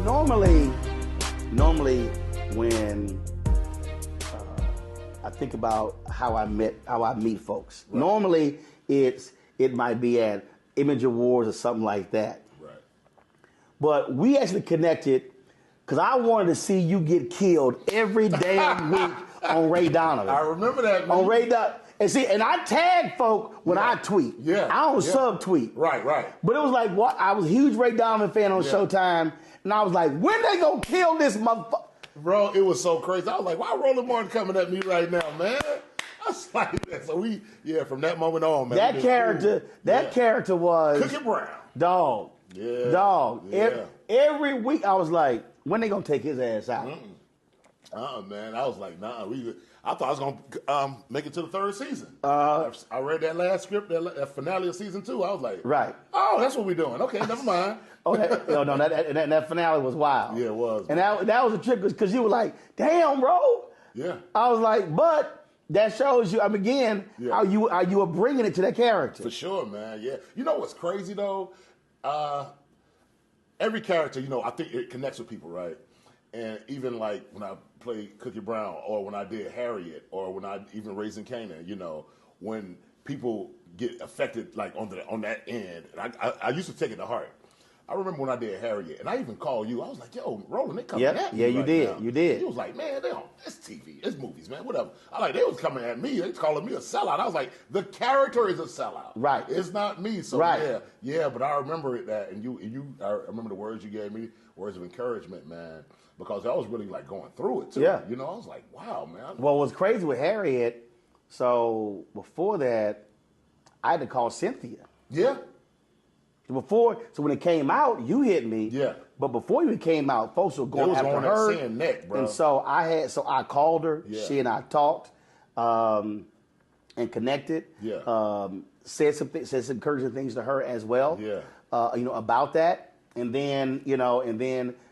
Normally, when I think about how I meet folks. Right. Normally, it might be at Image Awards or something like that. Right. But we actually connected because I wanted to see you get killed every damn week on Ray Donovan. I remember that. On Ray Donovan. And I tag folk when I tweet. Yeah. I don't subtweet. Right. But it was like, what? I was a huge Ray Donovan fan on Showtime, and I was like, when they gonna kill this motherfucker? Bro, it was so crazy. I was like, why Roland Martin coming at me right now, man? I was like that. So from that moment on, man. That character was Cookie Brown. Dog. Yeah. Dog. Yeah. Every week I was like, when they gonna take his ass out? Man. I was like, nah. I thought I was gonna make it to the third season. I read that last script, that finale of season 2. I was like, right. Oh, that's what we're doing. Okay, never mind. That finale was wild. Yeah, it was. And that was a trip because you were like, damn, bro. Yeah. I was like, but that shows you, how you are bringing it to that character. For sure, man. Yeah. You know what's crazy though? Every character, I think it connects with people, right? And even like when I played Cookie Brown, or when I did Harriet, or when I even Raising Kanan, when people get affected like on that end, and I used to take it to heart. I remember when I did Harriet, and I even called you. I was like, "Yo, Roland, they coming at me." Yeah, you right did. now. You did. He was like, "Man, it's TV, it's movies, man, whatever." They was coming at me. They was calling me a sellout. I was like, "The character is a sellout, right? It's not me." So right. yeah. But I remember that, and I remember the words you gave me, words of encouragement, man, because I was really like going through it too. Yeah. I was like, "Wow, man." Well, what's crazy with Harriet? So before that, I had to call Cynthia. Yeah. So when it came out, you hit me. Yeah. But before it came out, folks were going after her. Saying neck, bro. And so I called her. Yeah. She and I talked, and connected. Yeah. Said some encouraging things to her as well. Yeah. About that, and then it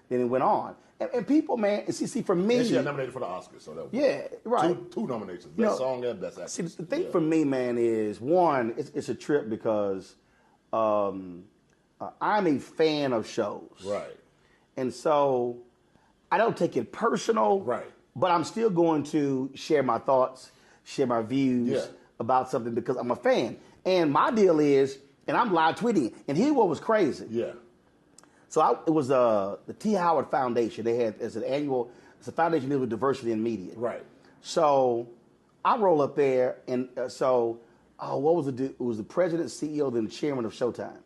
went on. And people, man, see for me, and she got nominated for the Oscars, so that was right. Two nominations, best song and best actor. See, the thing for me, man, is one, it's a trip because. I'm a fan of shows. Right. And so I don't take it personal. Right. But I'm still going to share my thoughts, share my views about something because I'm a fan. And my deal is, and I'm live tweeting, and here's what was crazy. Yeah. So it was the T. Howard Foundation. They had, it's a foundation dealing with diversity in media. Right. So I roll up there, and what was it was the president, CEO, then the chairman of Showtime.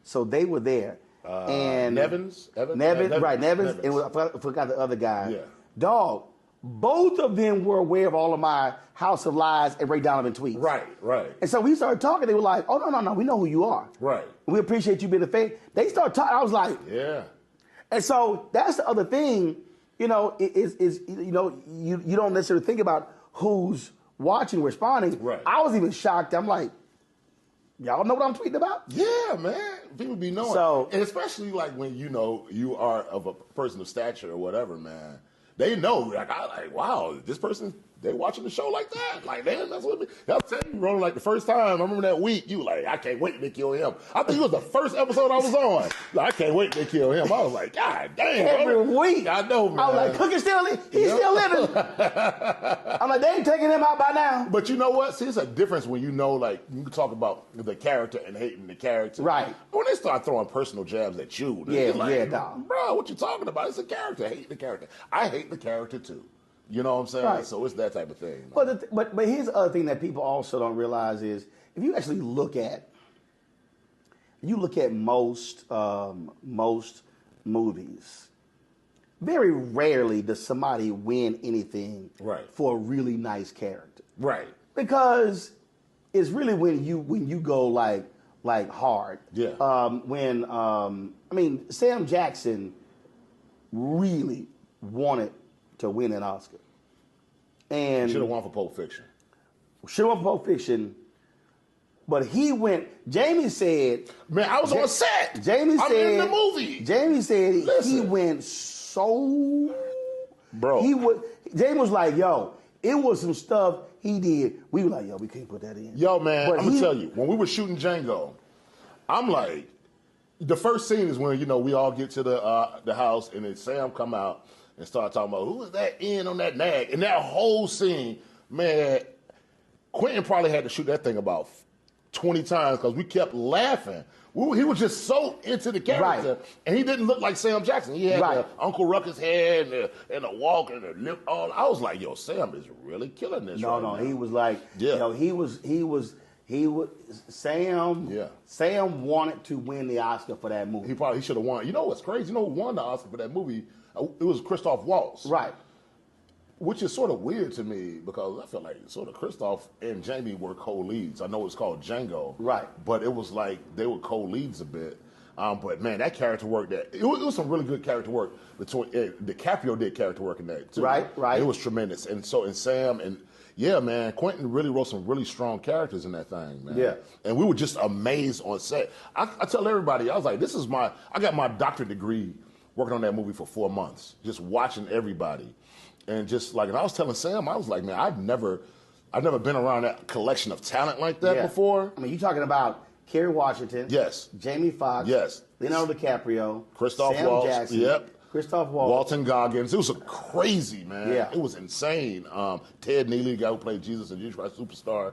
So they were there. And Nevins? Nevins. And I forgot the other guy. Yeah. Dog, both of them were aware of all of my House of Lies and Ray Donovan tweets. Right. And so we started talking. They were like, oh, no, we know who you are. Right. We appreciate you being a fan. They started talking. I was like, yeah. And so that's the other thing, you don't necessarily think about who's watching, responding. Right. I was even shocked. I'm like, y'all know what I'm tweeting about? Yeah, man. People be knowing. So, and especially like when you are of a person of stature or whatever, man. They know. Like, wow, this person, they watching the show like that. Like, damn, that's what I'll tell you, Roland, like the first time, I remember that week, you were like, I can't wait to kill him. I think it was the first episode I was on. Like, I can't wait to kill him. I was like, God damn. Every week. I know, man. I was like, Cookie's still living. I'm like, they ain't taking him out by now. But you know what? See, it's a difference when like, you can talk about the character and hating the character. Right. When they start throwing personal jabs at you, dog. Bro, what you talking about? It's a character. Hate the character. I hate the character too. You know what I'm saying? Right. So it's that type of thing. But here's the other thing that people also don't realize is if you actually look at most movies, very rarely does somebody win anything for a really nice character. Right. Because it's really when you go like hard. Yeah. Sam Jackson really wanted to win an Oscar. And should have won for Pulp Fiction. But he went, Jamie said... Man, I was on set. Jamie said... I'm in the movie. Jamie said he went so... Bro. Jamie was like, yo, it was some stuff he did. We were like, yo, we can't put that in. Yo, man, I'm going to tell you, when we were shooting Django, I'm like, The first scene is when we all get to the house, and then Sam come out and start talking about who is that in on that nag, and that whole scene, man. Quentin probably had to shoot that thing about 20 times because we kept laughing. He was just so into the character, right. and he didn't look like Sam Jackson. He had the Uncle Ruckus hair and the walk and the lip. All I was like, yo, Sam is really killing this. No, he was like, he was Sam. Yeah. Sam wanted to win the Oscar for that movie. He should have won. You know what's crazy? You know who won the Oscar for that movie? It was Christoph Waltz. Right. Which is sort of weird to me because I feel like sort of Christoph and Jamie were co-leads. I know it's called Django, right? But it was like they were co-leads a bit. But man, that character work, it was some really good character work between DiCaprio did character work in that too. Right. It was tremendous, and Sam and yeah, man, Quentin really wrote some really strong characters in that thing, man. Yeah, and we were just amazed on set. I tell everybody, I was like, I got my doctorate degree working on that movie for 4 months, just watching everybody. And just like, and I was telling Sam, I was like, man, I've never been around that collection of talent like that before. I mean, you're talking about Kerry Washington, yes, Jamie Foxx, yes, Leonardo DiCaprio, Christoph Sam Waltz, Jackson, yep, Christoph Waltz, Walton Goggins. It was a crazy, man. Yeah, it was insane. Ted Neely, the guy who played Jesus in Jesus Christ Superstar.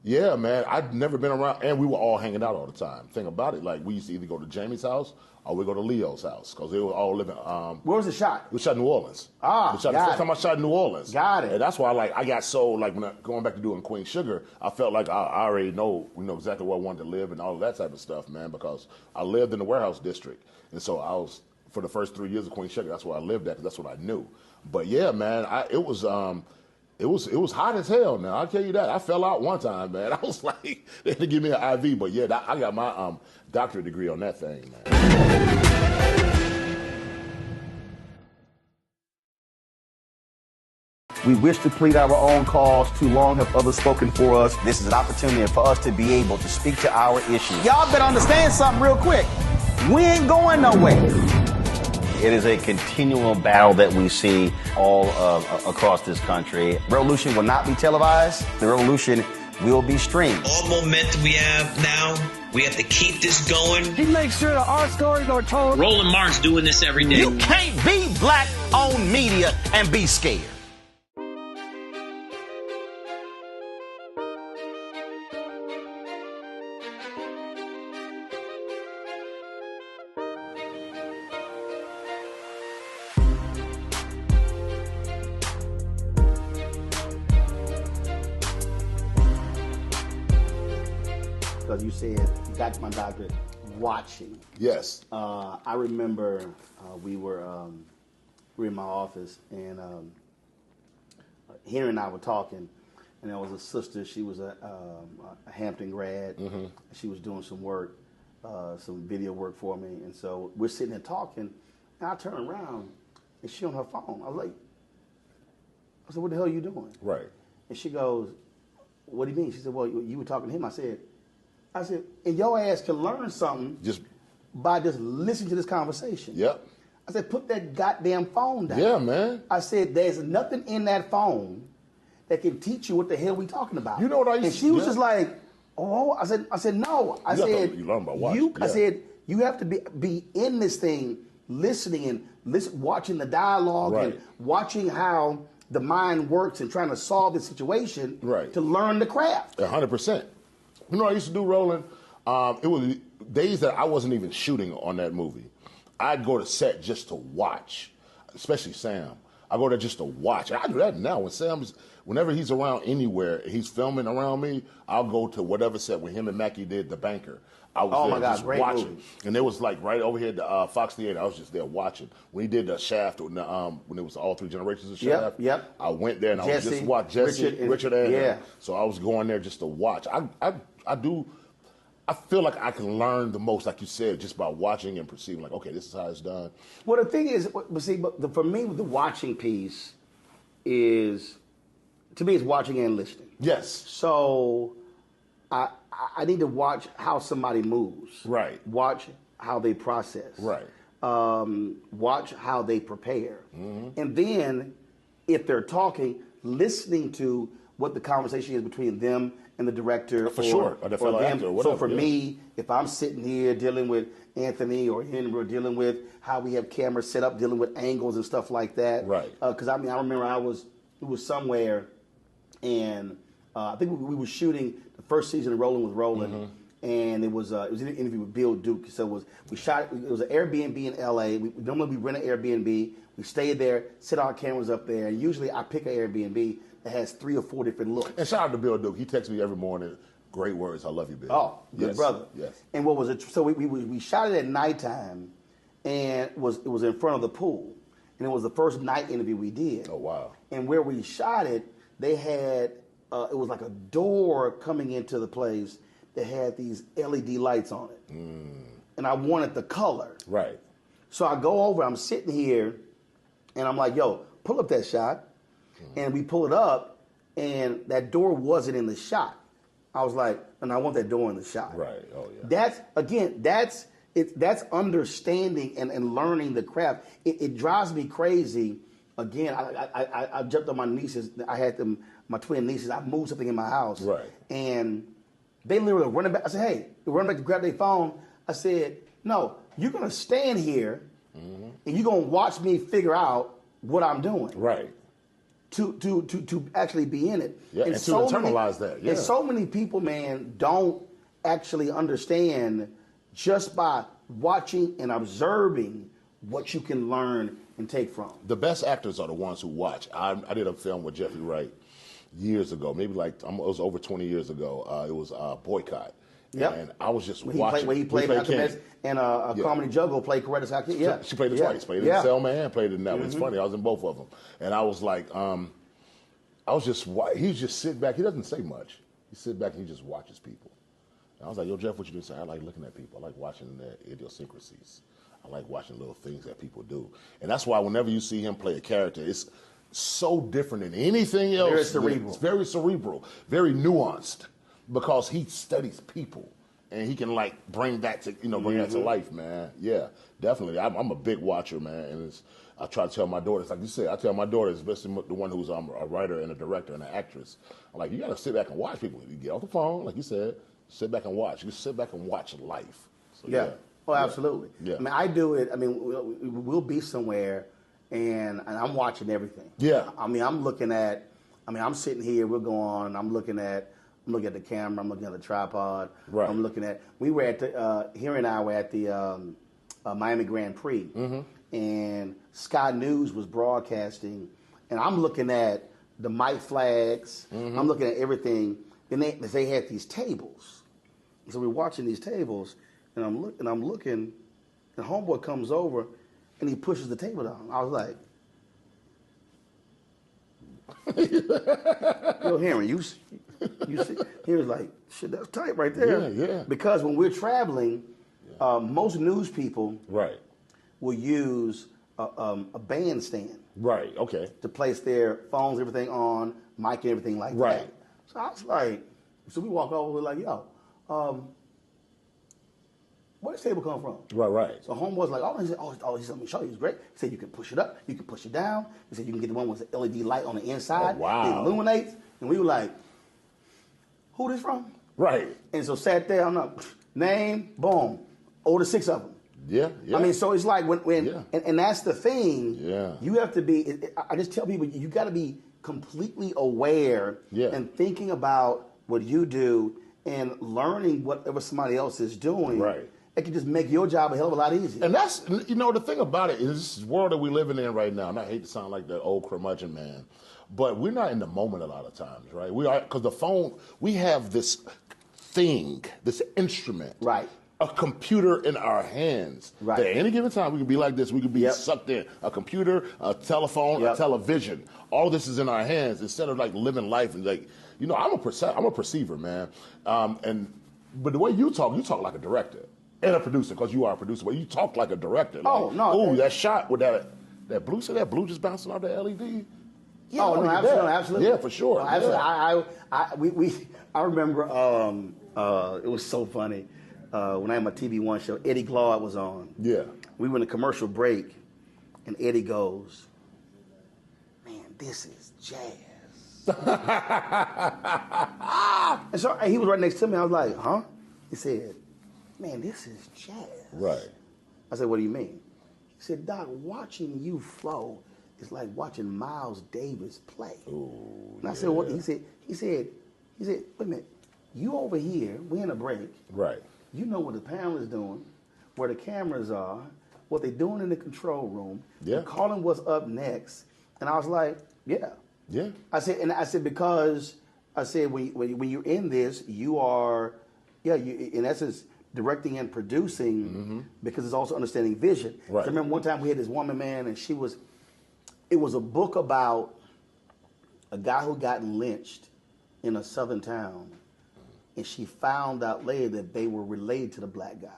Yeah, man, I'd never been around, and we were all hanging out all the time. Thing about it, like we used to either go to Jamie's house or we go to Leo's house because they were all living. Where was the shot? We shot in New Orleans. Ah, the first time I shot in New Orleans. Got it. And that's why, I got so when going back to doing Queen Sugar, I felt like I already know exactly where I wanted to live and all of that type of stuff, man. Because I lived in the warehouse district, and so I was for the first 3 years of Queen Sugar. That's where I lived at because that's what I knew. But yeah, man, it was hot as hell. Now I'll tell you that. I fell out one time, man. I was like, they had to give me an IV, but yeah, I got my doctorate degree on that thing, man. We wish to plead our own cause. Too long have others spoken for us. This is an opportunity for us to be able to speak to our issues. Y'all better understand something real quick. We ain't going nowhere. It is a continual battle that we see all across this country. Revolution will not be televised. The revolution will be streamed. All momentum we have now, we have to keep this going. He makes sure that our stories are told. Roland Martin's doing this every day. You can't be black-owned media and be scared. Because you said you got my doctorate watching. Yes. I remember we were in my office, and Henry and I were talking, and there was a sister. She was a Hampton grad. Mm-hmm. She was doing some work, some video work for me, and so we're sitting there talking, and I turn around, and she on her phone. I said, "What the hell are you doing?" Right. And she goes, "What do you mean?" She said, "Well, you were talking to him." I said, and your ass can learn something by just listening to this conversation. Yep. I said, put that goddamn phone down. Yeah, man. I said, there's nothing in that phone that can teach you what the hell we talking about. You know what I used to And she was just like, oh, I said, no. I said, you learn by watching. I said, you have to be in this thing, listening and watching the dialogue and watching how the mind works and trying to solve the situation to learn the craft. 100%. You know what I used to do, Roland? It was days that I wasn't even shooting on that movie. I'd go to set just to watch, especially Sam. I go there just to watch. I do that now. Whenever he's around anywhere, he's filming around me, I'll go to whatever set when him and Mackie did The Banker. I was there just watching. Movie. And it was like right over here at the Fox Theater. I was just there watching. When he did the Shaft, when it was all three generations of Shaft, I went there and I was just watching Richard and so I was going there just to watch. I feel like I can learn the most, like you said, just by watching and perceiving, like, okay, this is how it's done. Well, the thing is, for me, the watching piece is, to me, it's watching and listening. Yes. So I need to watch how somebody moves. Right. Watch how they process. Right. Watch how they prepare. Mm-hmm. And then, if they're talking, listening to what the conversation is between them and the director. For sure. Or the fellow actor or whatever, So for yeah. me, if I'm sitting here dealing with Anthony or Henry, or dealing with how we have cameras set up, dealing with angles and stuff like that. Right. Because I remember it was somewhere, and I think we were shooting the first season of Rolling with Roland, and it was an interview with Bill Duke. So we shot. It was an Airbnb in L.A. Normally we rent an Airbnb. We stayed there, set our cameras up there, and usually I pick an Airbnb that has 3 or 4 different looks. And shout out to Bill Duke. He texts me every morning. Great words. I love you, Bill. Oh, good yes. brother. Yes. And what was it? So we shot it at nighttime, and it was in front of the pool, and it was the first night interview we did. Oh, wow. And where we shot it, they had it was like a door coming into the place that had these LED lights on it, and I wanted the color. Right. So I go over. I'm sitting here, and I'm like, "Yo, pull up that shot," and we pull it up, and that door wasn't in the shot. I was like, and I want that door in the shot. Right. Oh yeah. That's understanding and learning the craft. It drives me crazy. Again, I jumped on my nieces. I had them, my twin nieces. I moved something in my house. Right. And they literally were running back. I said, hey, they run back to grab their phone. I said, no, you're gonna stand here and you're gonna watch me figure out what I'm doing. Right. To actually be in it. Yeah, and to internalize that. Yeah. And so many people, man, don't actually understand just by watching and observing what you can learn and take from. The best actors are the ones who watch. I did a film with Jeffrey Wright years ago, maybe it was over 20 years ago. It was Boycott. Yep. And I was just watching. He played Malcolm X, and a Comedy Juggle played Coretta Scott King. Yeah. She played it twice. Played it in Selma and played it in that one. It's funny. I was in both of them. And I was like, he just sit back. He doesn't say much. He sit back and he just watches people. And I was like, yo, Jeff, what you do? Say, I like looking at people. I like watching their idiosyncrasies. I like watching little things that people do. And that's why whenever you see him play a character, it's so different than anything else. Very cerebral. It's very cerebral, very nuanced, because he studies people. And he can bring that to that to life, man. Yeah, definitely. I'm a big watcher, man. And I try to tell my daughters, like you said, I tell my daughters, especially the one who's a writer and a director and an actress, I'm like, you got to sit back and watch people. You get off the phone, like you said, sit back and watch. You sit back and watch life. So, yeah. Oh, absolutely. Yeah. I mean, I do it. I mean, we'll be somewhere, and I'm watching everything. Yeah. I mean, I'm sitting here. We'll go on. I'm looking at the camera. I'm looking at the tripod. Right. I'm looking at. We were at the. Henry and I were at the Miami Grand Prix, and Sky News was broadcasting, and I'm looking at the mic flags. I'm looking at everything. And they had these tables, so we're watching these tables, and I'm looking, and homeboy comes over, and he pushes the table down. I was like, "Yo, Henry, you see?" He was like, "Shit, that's tight right there." Yeah. Because when we're traveling, most news people will use a bandstand, Right. Okay. to place their phones, everything on, mic and everything like Right. that. So I was like, so we walk over, we're like, yo, where this table come from? Right. So homeboy's like, he said, let me show you. It's great. He said, you can push it up, you can push it down. He said, you can get the one with the LED light on the inside. Oh, wow. It illuminates. And we were like, who this from? Right. And so sat there, I'm like, name, boom, order 6 of them. Yeah. I mean, so it's like when Yeah. and that's the thing. Yeah. You have to be. I just tell people you got to be completely aware and thinking about what you do and learning whatever somebody else is doing. Right. It can just make your job a hell of a lot easier. And that's, the thing about it is this world that we're living in right now, and I hate to sound like that old curmudgeon man, but we're not in the moment a lot of times, right? We are, because the phone, we have this thing, this instrument. Right. A computer in our hands. Right. At any given time, we could be like this. We could be sucked in. A computer, a telephone, a television. All this is in our hands instead of living life and I'm a perceiver, man. But the way you talk like a director and a producer, because you are a producer. But you talk like a director. That shot with that blue. See that blue just bouncing off the LED. Yeah, absolutely. Yeah, for sure. No, absolutely. I remember it was so funny. When I had my TV One show, Eddie Glaude was on. Yeah. We were in a commercial break, and Eddie goes, "Man, this is jazz." And so he was right next to me. I was like, huh? He said, man, this is jazz. Right. I said, what do you mean? He said, Doc, watching you flow is like watching Miles Davis play. Ooh, and I said, what? He said, wait a minute. You over here, we in a break. Right. You know what the panel is doing, where the cameras are, what they're doing in the control room. Yeah. They're calling what's up next. And I was like, yeah. Yeah. I said, because I said, when you're in this, you are, you in essence, directing and producing because it's also understanding vision. Right. I remember one time we had this woman, man, and it was a book about a guy who got lynched in a southern town, and she found out later that they were related to the black guy.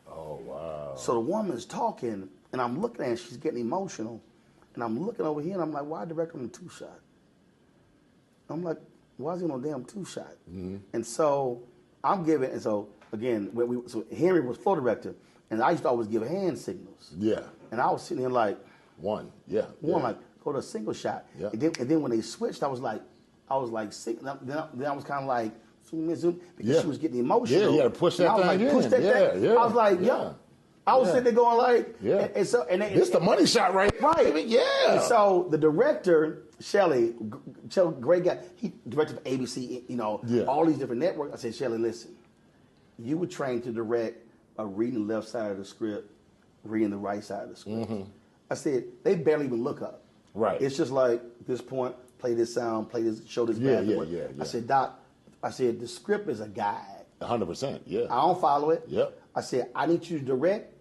Oh, wow. So the woman's talking, and I'm looking at her, she's getting emotional, and I'm looking over here, and I'm like, why direct on the two-shot? I'm like, why is he on a damn two-shot? And so I'm giving, and so again, so Henry was flow director, and I used to always give hand signals. Yeah. And I was sitting here like, One, yeah. like, go to a single shot. Yeah. And then when they switched, I was like, then I was kind of like, zoom, because she was getting emotional. Yeah, you had to push that and I was thing like, push in. that Yeah, thing. yeah, I was like, yeah. I was sitting there going like, Yeah. and so, and This the money shot right here. Right. Yeah. And so the director, Shelley, great guy, he directed for ABC, all these different networks. I said, Shelley, listen, you were trained to direct by reading the left side of the script, reading the right side of the script. I said, they barely even look up. Right. It's just like, this point, play this sound, play this, show this Yeah, back. yeah. I said, Doc, the script is a guide. 100%, yeah. I don't follow it. Yep. I said, I need you to direct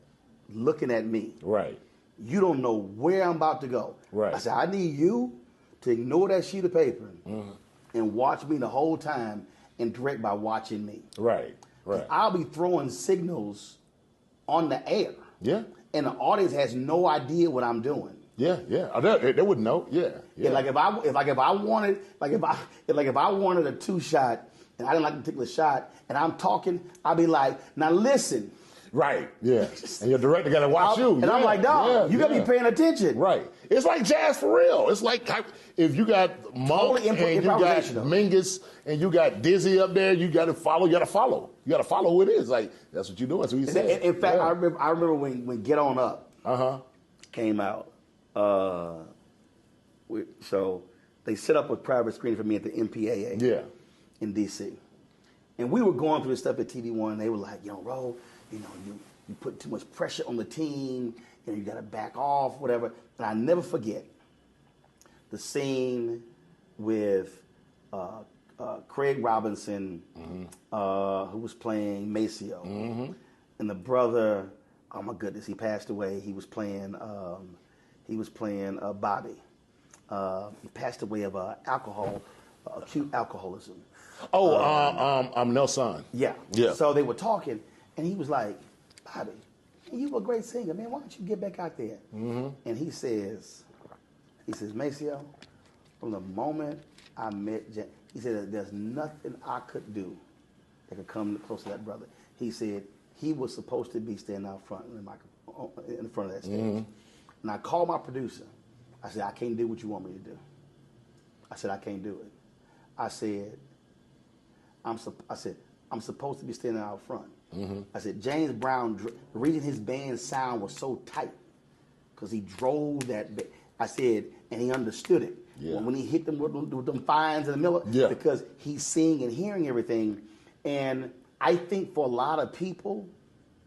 looking at me. Right. You don't know where I'm about to go. Right. I said, I need you to ignore that sheet of paper and watch me the whole time and direct by watching me. Right. Right. I'll be throwing signals on the air. Yeah. And the audience has no idea what I'm doing. Yeah, yeah. They wouldn't know. Yeah. Yeah. Like if I wanted a two shot and I didn't like a particular shot and I'm talking, I'd be like, now listen. Right, yeah. And your director got to watch you. And I'm like, dog, you got to be paying attention. Right. It's like jazz for real. It's like if you got Monk Totally and you got Mingus and you got Dizzy up there, you got to follow. You got to follow. You got to follow who it is. Like, that's what you're doing. That's what he said. In fact, I remember when Get On Up came out. So they set up a private screening for me at the MPAA in D.C. And we were going through this stuff at TV One. And they were like, Ro, you put too much pressure on the team. You got to back off, whatever. And I never forget the scene with Craig Robinson, who was playing Maceo, and the brother. Oh my goodness, he passed away. He was playing Bobby. He passed away of acute alcoholism. Nelson. Yeah. Yeah. So they were talking, and he was like, Bobby, you were a great singer, man. Why don't you get back out there? And he says, Maceo, from the moment I met James, he said, there's nothing I could do that could come close to that brother. He said he was supposed to be standing out front in front of that stage. And I called my producer. I said, I can't do what you want me to do. I said, I can't do it. I said, I'm supposed to be standing out front. I said, James Brown, the reason his band's sound was so tight, because he drove that. I said, and he understood it. Yeah. When he hit them with them fines in the middle, because he's seeing and hearing everything. And I think for a lot of people,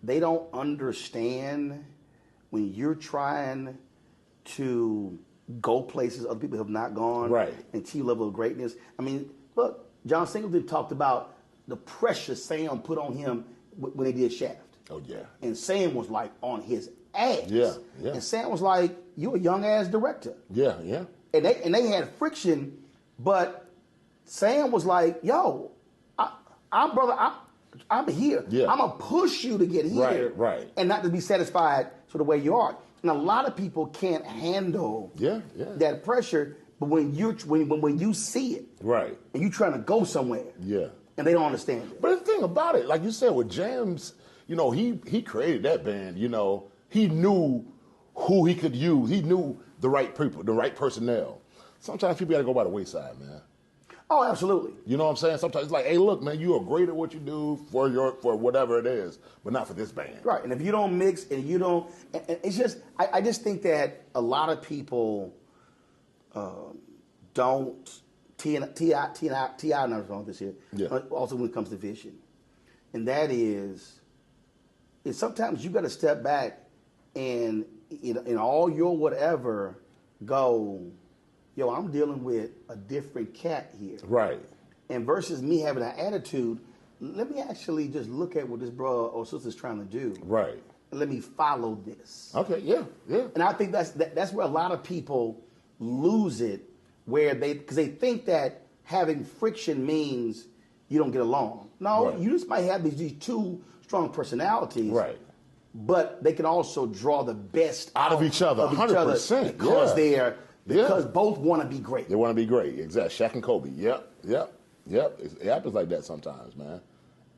they don't understand when you're trying to go places other people have not gone, right, and achieve level of greatness. I mean, look, John Singleton talked about the pressure Sam put on him when they did Shaft. Oh, yeah. And Sam was like on his ass. Yeah, yeah. And Sam was like, "You a young ass director." Yeah, yeah. And they had friction, but Sam was like, "Yo, I'm here. Yeah. I'm gonna push you to get here, right, and not to be satisfied to the way you are." And a lot of people can't handle that pressure. But when you see it, right, and you trying to go somewhere, and they don't understand it. But the thing about it, like you said with James, he created that band. He knew who he could use. He knew the right people, the right personnel. sometimes people got to go by the wayside, man. Oh, absolutely. You know what I'm saying? Sometimes it's like, hey, look, man, you are great at what you do for whatever it is, but not for this band. Right, and if you don't mix and you don't, and it's just, I just think that a lot of people don't, T&I numbers on this here, also when it comes to vision. And that is sometimes you got to step back and in all your whatever go, yo, I'm dealing with a different cat here. Right. And versus me having an attitude, let me actually just look at what this brother or sister's trying to do. Right. And let me follow this. Okay, yeah. And I think that's where a lot of people lose it, because they think that having friction means you don't get along. No, you just might have these two strong personalities. Right. But they can also draw the best out of each other, 100%. Because both want to be great. They want to be great, exactly. Shaq and Kobe. Yep. It happens like that sometimes, man.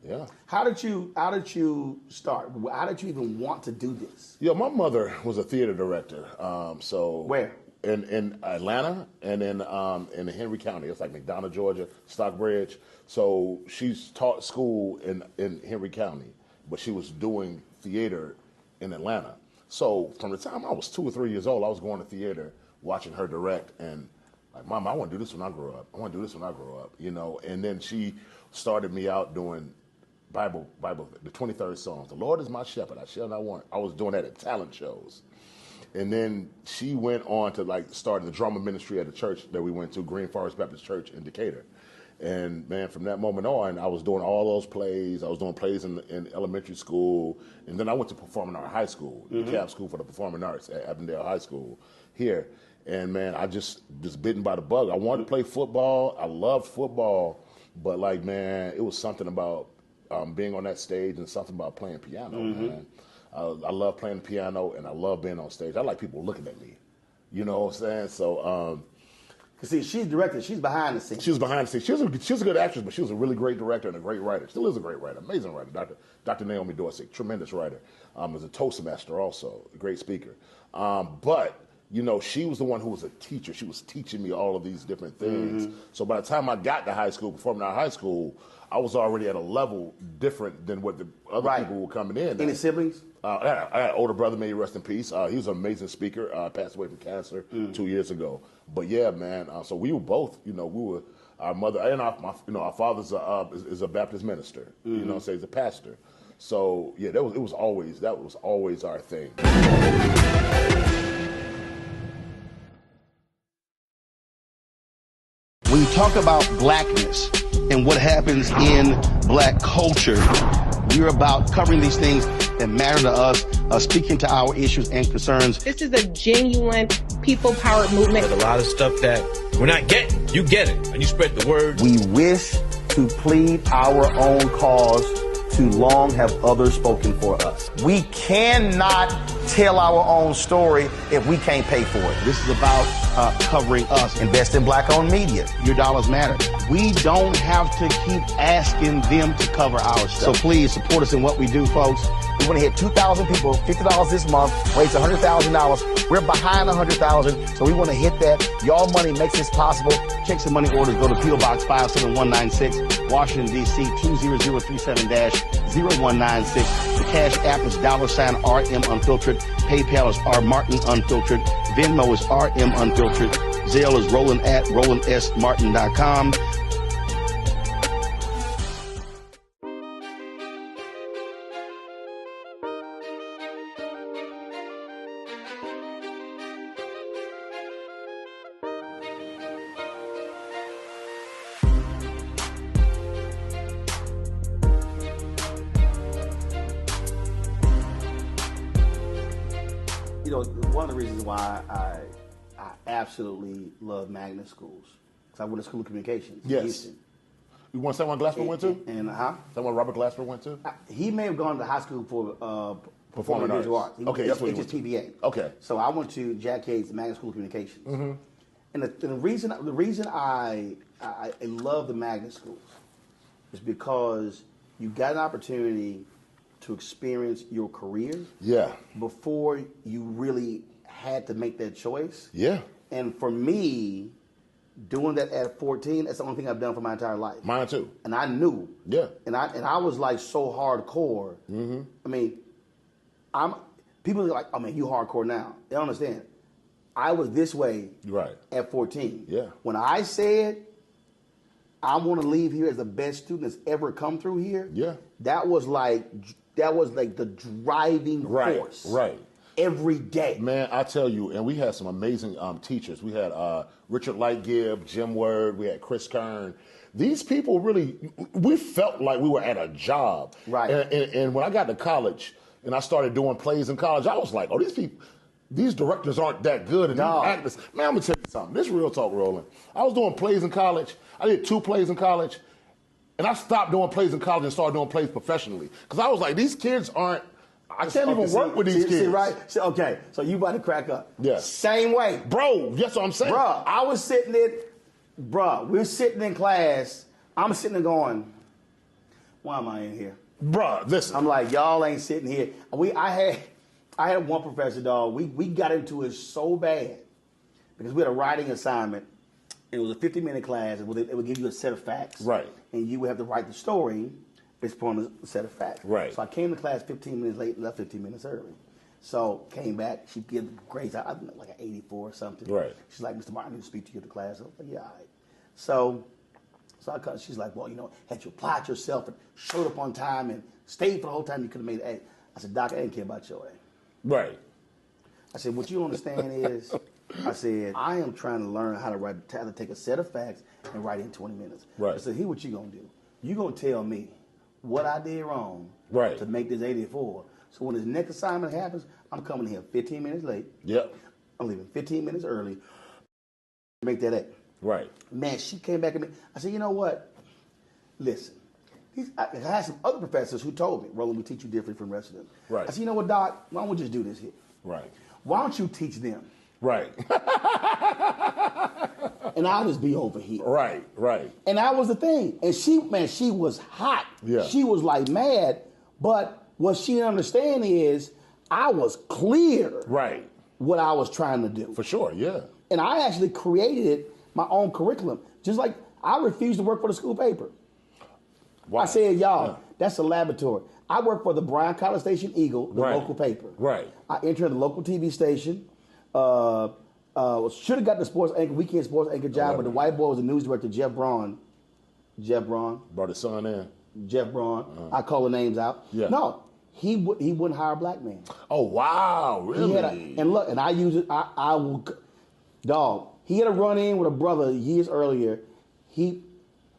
Yeah. How did you start? How did you even want to do this? Yeah, my mother was a theater director. So where? In Atlanta and in Henry County. It's like McDonough, Georgia, Stockbridge. So she's taught school in Henry County, but she was doing theater in Atlanta. So from the time I was 2 or 3 years old, I was going to theater, watching her direct, and like, Mom, I want to do this when I grow up. I want to do this when I grow up, And then she started me out doing Bible, the 23rd Psalms. The Lord is my shepherd, I shall not want. I was doing that at talent shows. And then she went on to start the drama ministry at a church that we went to, Green Forest Baptist Church in Decatur. And man, from that moment on, I was doing all those plays. I was doing plays in elementary school. And then I went to Performing Arts High School, the CAP School for the Performing Arts at Avondale High School here. And man, I just bitten by the bug. I wanted to play football. I loved football. But man, it was something about being on that stage and something about playing piano, man. I love playing the piano, and I love being on stage. I like people looking at me. You know what I'm saying? So, see, she's directed. She's behind the scenes. She was behind the scenes. She was a good actress, but she was a really great director and a great writer. Still is a great writer, amazing writer. Dr. Naomi Dorsey, tremendous writer. Was a Toastmaster also, a great speaker. But she was the one who was a teacher. She was teaching me all of these different things. So by the time I got to high school, Performing Arts High School, I was already at a level different than what the other people were coming in. Any siblings? I had an older brother, may he rest in peace. He was an amazing speaker. Passed away from cancer 2 years ago. But yeah, man. So we were both, our mother and our father's is a Baptist minister. He's a pastor. So yeah, that was always our thing. When you talk about blackness and what happens in black culture, we're about covering these things that matter to us, speaking to our issues and concerns. This is a genuine people-powered movement. There's a lot of stuff that we're not getting. You get it, and you spread the word. We wish to plead our own cause. Too long have others spoken for us. We cannot tell our own story if we can't pay for it. This is about covering us. Invest in black-owned media. Your dollars matter. We don't have to keep asking them to cover our stuff. So please support us in what we do, folks. We want to hit 2,000 people, $50 this month, raise $100,000. We're behind 100,000, so we want to hit that. Y'all money makes this possible. Check some money orders. Go to P.O. Box 57196, Washington, D.C. 20037-0196. The Cash App is $RM Unfiltered. PayPal is R Martin Unfiltered. Venmo is RM Unfiltered. Zelle is Roland@RolandSMartin.com. One of the reasons why I absolutely love magnet schools, because I went to School of Communications in Houston. You want someone Glasper went to? Someone Robert Glasper went to? He may have gone to high school for performing visual arts. Okay, that's what he went to. PBA. Okay. So I went to Jack Cade's Magnet School of Communications. And the reason I love the magnet schools is because you got an opportunity to experience your career before you really had to make that choice. Yeah. And for me, doing that at 14, that's the only thing I've done for my entire life. Mine too. And I knew. Yeah. And I was like so hardcore. Mm-hmm. I mean, people are like, oh man, you hardcore now. They don't understand. I was this way at 14. Yeah. When I said I want to leave here as the best student that's ever come through here, that was like the driving force. Right. Every day. Man, I tell you, and we had some amazing teachers. We had Richard Lightgibb, Jim Word, we had Chris Kern. These people really, we felt like we were at a job. Right. And when I got to college and I started doing plays in college, I was like, oh, these directors aren't that good. And these actors, man, I'm going to tell you something. This is real talk, Roland. I was doing plays in college. I did 2 plays in college. And I stopped doing plays in college and started doing plays professionally. Because I was like, these kids aren't, I can't even work with these kids. Right? Okay, so you about to crack up. Yeah. Same way. Bro, that's what I'm saying. Bro, I was sitting we're sitting in class. I'm sitting there going, why am I in here? Bro, listen. I'm like, y'all ain't sitting here. I had one professor, dog. We got into it so bad because we had a writing assignment. It was a 50-minute class. It would give you a set of facts. Right. And you would have to write the story based upon a set of facts. Right. So I came to class 15 minutes late, left 15 minutes early. So came back. She gave the grades out, like an 84 or something. Right. She's like, Mr. Martin, I need to speak to you at the class. I was like, yeah, all right. So she's like, well, had you applied yourself and showed up on time and stayed for the whole time, you could have made it A. I said, Doc, I didn't care about your A. Right. I said, what you don't understand is, I said, I am trying to learn how to take a set of facts and write it in 20 minutes. Right. I said, here's what you going to do. You going to tell me what I did wrong to make this 84. So when this next assignment happens, I'm coming here 15 minutes late. Yep. I'm leaving 15 minutes early to make that A. Right. Man, she came back at me. I said, you know what? Listen. I had some other professors who told me, Roland, we teach you differently from the rest of them. Right. I said, you know what, Doc? Why don't we just do this here? Right. Why don't you teach them? Right. And I'll just be over here. Right. And that was the thing. And she was hot. Yeah. She was like mad. But what she didn't understand is I was clear what I was trying to do. For sure, yeah. And I actually created my own curriculum. Just like I refused to work for the school paper. Wow. I said, y'all, that's a laboratory. I work for the Bryan College Station Eagle, the local paper. Right. I entered the local TV station. Should have got the weekend sports anchor job, but the white boy was the news director, Jeff Braun. Brought his son in. Jeff Braun. I call the names out. Yeah. No, he wouldn't hire a black man. Oh, wow, really? And I use it, I will, dog, he had a run-in with a brother years earlier.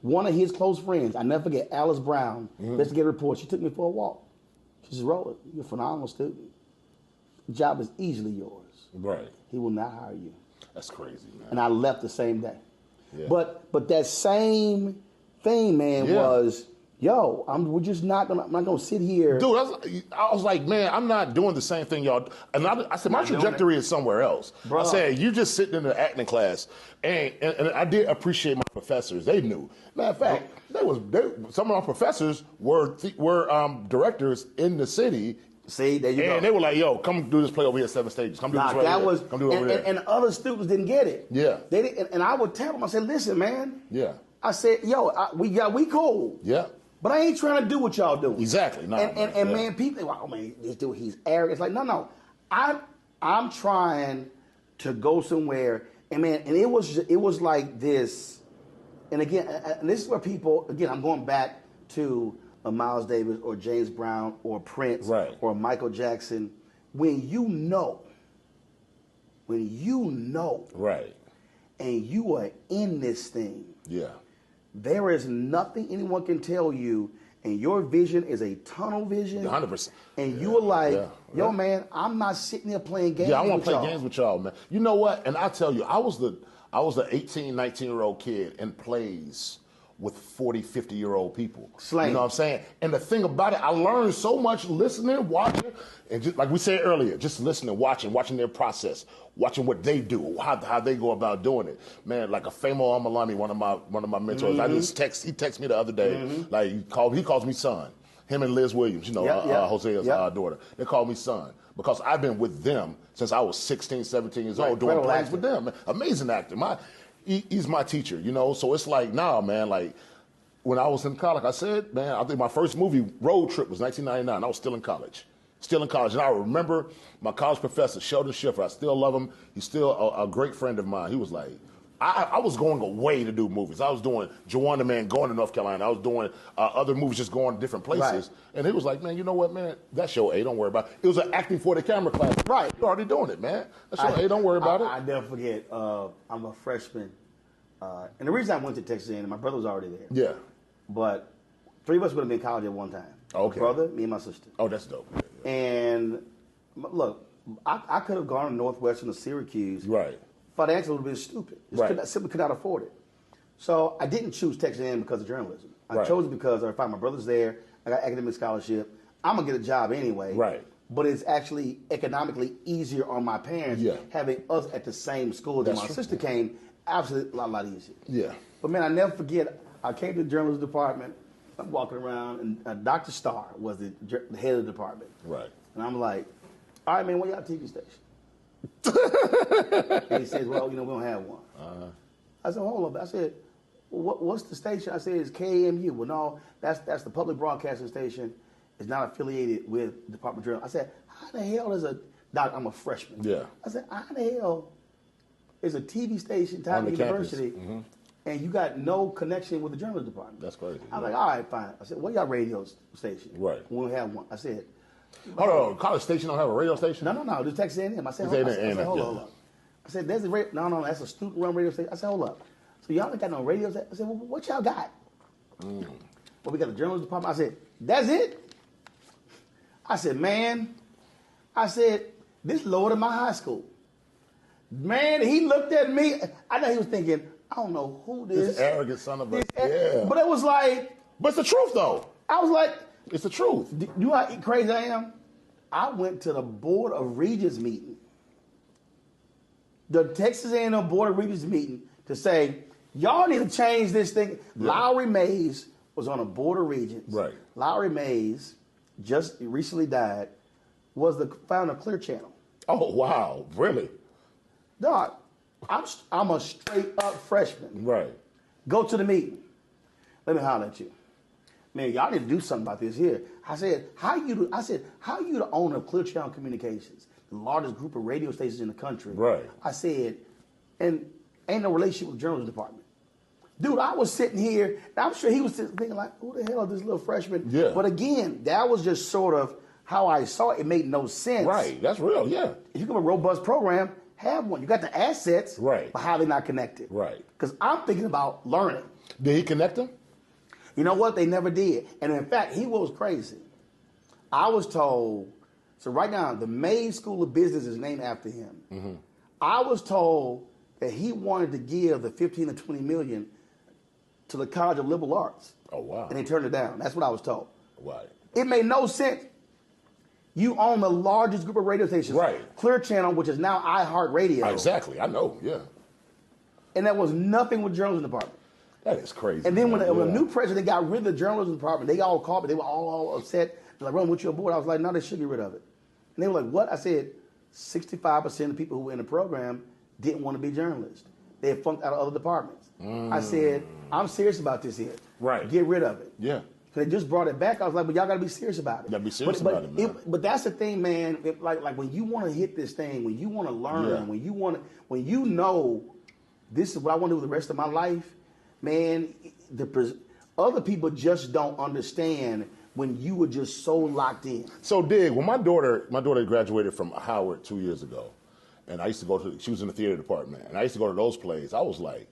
One of his close friends, I never forget, Alice Brown, investigative report, she took me for a walk. She said, Roland, you're a phenomenal student. The job is easily yours. Right. He will not hire you. That's crazy, man. And I left the same day. Yeah. But that same thing, man, was, yo, I'm not gonna sit here. Dude, I was like, man, I'm not doing the same thing y'all. And I said, my trajectory is somewhere else. Bro. I said, you just sitting in the acting class, and I did appreciate my professors. They knew. Matter of fact, some of our professors were directors in the city. See, there you go. And they were like, yo, come do this play over here at 7 Stages. Come do this right here. Come do it over there. And other students didn't get it. Yeah. They didn't, and I would tell them, I said, listen, man. Yeah. I said, yo, we cool. Yeah. But I ain't trying to do what y'all doing. Exactly. No, man, people, oh man, this dude, he's arrogant. It's like, no. I'm trying to go somewhere, and man, and it was like this. And again, and this is where people, again, I'm going back to a Miles Davis or James Brown or Prince or Michael Jackson. When you know, right, and you are in this thing, there is nothing anyone can tell you, and your vision is a tunnel vision. 100%. And you are like, yo, man, I'm not sitting here playing games with y'all. Yeah, I want to play games with y'all, man. You know what? And I tell you, I was the 18, 19-year-old kid in plays with 40, 50-year-old people. Slang. You know what I'm saying? And the thing about it, I learned so much listening, watching, and just like we said earlier, just listening, watching their process, watching what they do, how they go about doing it. Man, like a Famo Amalani, one of my mentors, he texted me the other day, like he calls me son. Him and Liz Williams, Hosea's daughter. They call me son because I've been with them since I was 16, 17 years old doing plays with them. Amazing actor. he's my teacher, you know. So it's like, nah, man, like when I was in college, I said, man, I think my first movie, Road Trip, was 1999. I was still in college. And I remember my college professor, Sheldon Schiffer. I still love him. He's still a great friend of mine. He was like, I was going away to do movies. I was doing Juwan Man going to North Carolina. I was doing other movies, just going to different places. Right. And he was like, man, you know what, man? That's your A. Don't worry about it. It was an acting for the camera class. Right. You're already doing it, man. That's your A. Don't worry about it. I never forget. I'm a freshman. And the reason I went to Texas A&M, my brother was already there. Yeah. But 3 of us would have been in college at one time. Okay. My brother, me, and my sister. Oh, that's dope. Yeah. And look, I could have gone to Northwestern or Syracuse. Right. Financially would have been stupid. Simply could not afford it. So I didn't choose Texas A&M because of journalism. I chose it because I found my brother's there. I got academic scholarship. I'm going to get a job anyway. Right. But it's actually economically easier on my parents having us at the same school that my sister came. Absolutely a lot easier. Yeah. But man, I never forget, I came to the journalism department. I'm walking around, and Dr. Starr was the head of the department. Right. And I'm like, all right, man, where y'all TV station? And he says, well, we don't have one. I said, hold up. I said, well, what's the station? I said, it's KAMU. Well, no, that's the public broadcasting station. It's not affiliated with the Department of Journalism. I said, how the hell is I'm a freshman. Yeah. I said, how the hell is a TV station, Tyler University, and you got no connection with the journalism department? That's crazy. I'm like, all right, fine. I said, what y'all radio station? Right. We don't have one. I said, hold on, College Station don't have a radio station? No. Just Texas A&M. I said, hold up. I said, there's a radio. No, that's a student-run radio station. I said, hold up. So y'all ain't got no radio station? I said, well, what y'all got? Well, we got a journalism department. I said, that's it? I said, man, this lower than my high school. Man, he looked at me. I know he was thinking, I don't know who this arrogant son of a... Yeah. But it was like... But it's the truth, though. I was like... It's the truth. You know how crazy I am? I went to the Board of Regents meeting. The Texas A&M Board of Regents meeting to say, y'all need to change this thing. Yeah. Lowry Mays was on a Board of Regents. Right. Lowry Mays just recently died, was the founder of Clear Channel. Oh, wow. Really? Dog, I'm a straight up freshman. Right. Go to the meeting. Let me holler at you. Man, y'all need to do something about this here. I said, how you the owner of Clear Channel Communications, the largest group of radio stations in the country? Right. I said, and ain't no relationship with the journalism department. Dude, I was sitting here, and I'm sure he was thinking like, who the hell is this little freshman? Yeah. But again, that was just sort of how I saw it. It made no sense. Right. That's real, yeah. If you have a robust program, have one. You got the assets, right? But how they not connected? Right. Because I'm thinking about learning. Did he connect them? You know what? They never did. And in fact, he was crazy. I was told, so right now, the Mays School of Business is named after him. Mm-hmm. I was told that he wanted to give the 15 to 20 million to the College of Liberal Arts. Oh, wow. And they turned it down. That's what I was told. Right. It made no sense. You own the largest group of radio stations. Right. Clear Channel, which is now iHeartRadio. Exactly. I know, yeah. And that was nothing with journalism department. That is crazy. And then when a new president got rid of the journalism department, they all called me. They were all upset. They're like, Ron, what's your board? I was like, no, they should get rid of it. And they were like, what? I said, 65% of the people who were in the program didn't want to be journalists. They had flunked out of other departments. I said, I'm serious about this here. Right. Get rid of it. Yeah. So they just brought it back. I was like, but y'all got to be serious about it. You got to be serious about it, man. But that's the thing, man. Like when you want to hit this thing, when you want to learn, when you know this is what I want to do the rest of my life, man, other people just don't understand when you were just so locked in. So, Dig, when my daughter graduated from Howard 2 years ago, and I used to go to, she was in the theater department, and I used to go to those plays, I was like,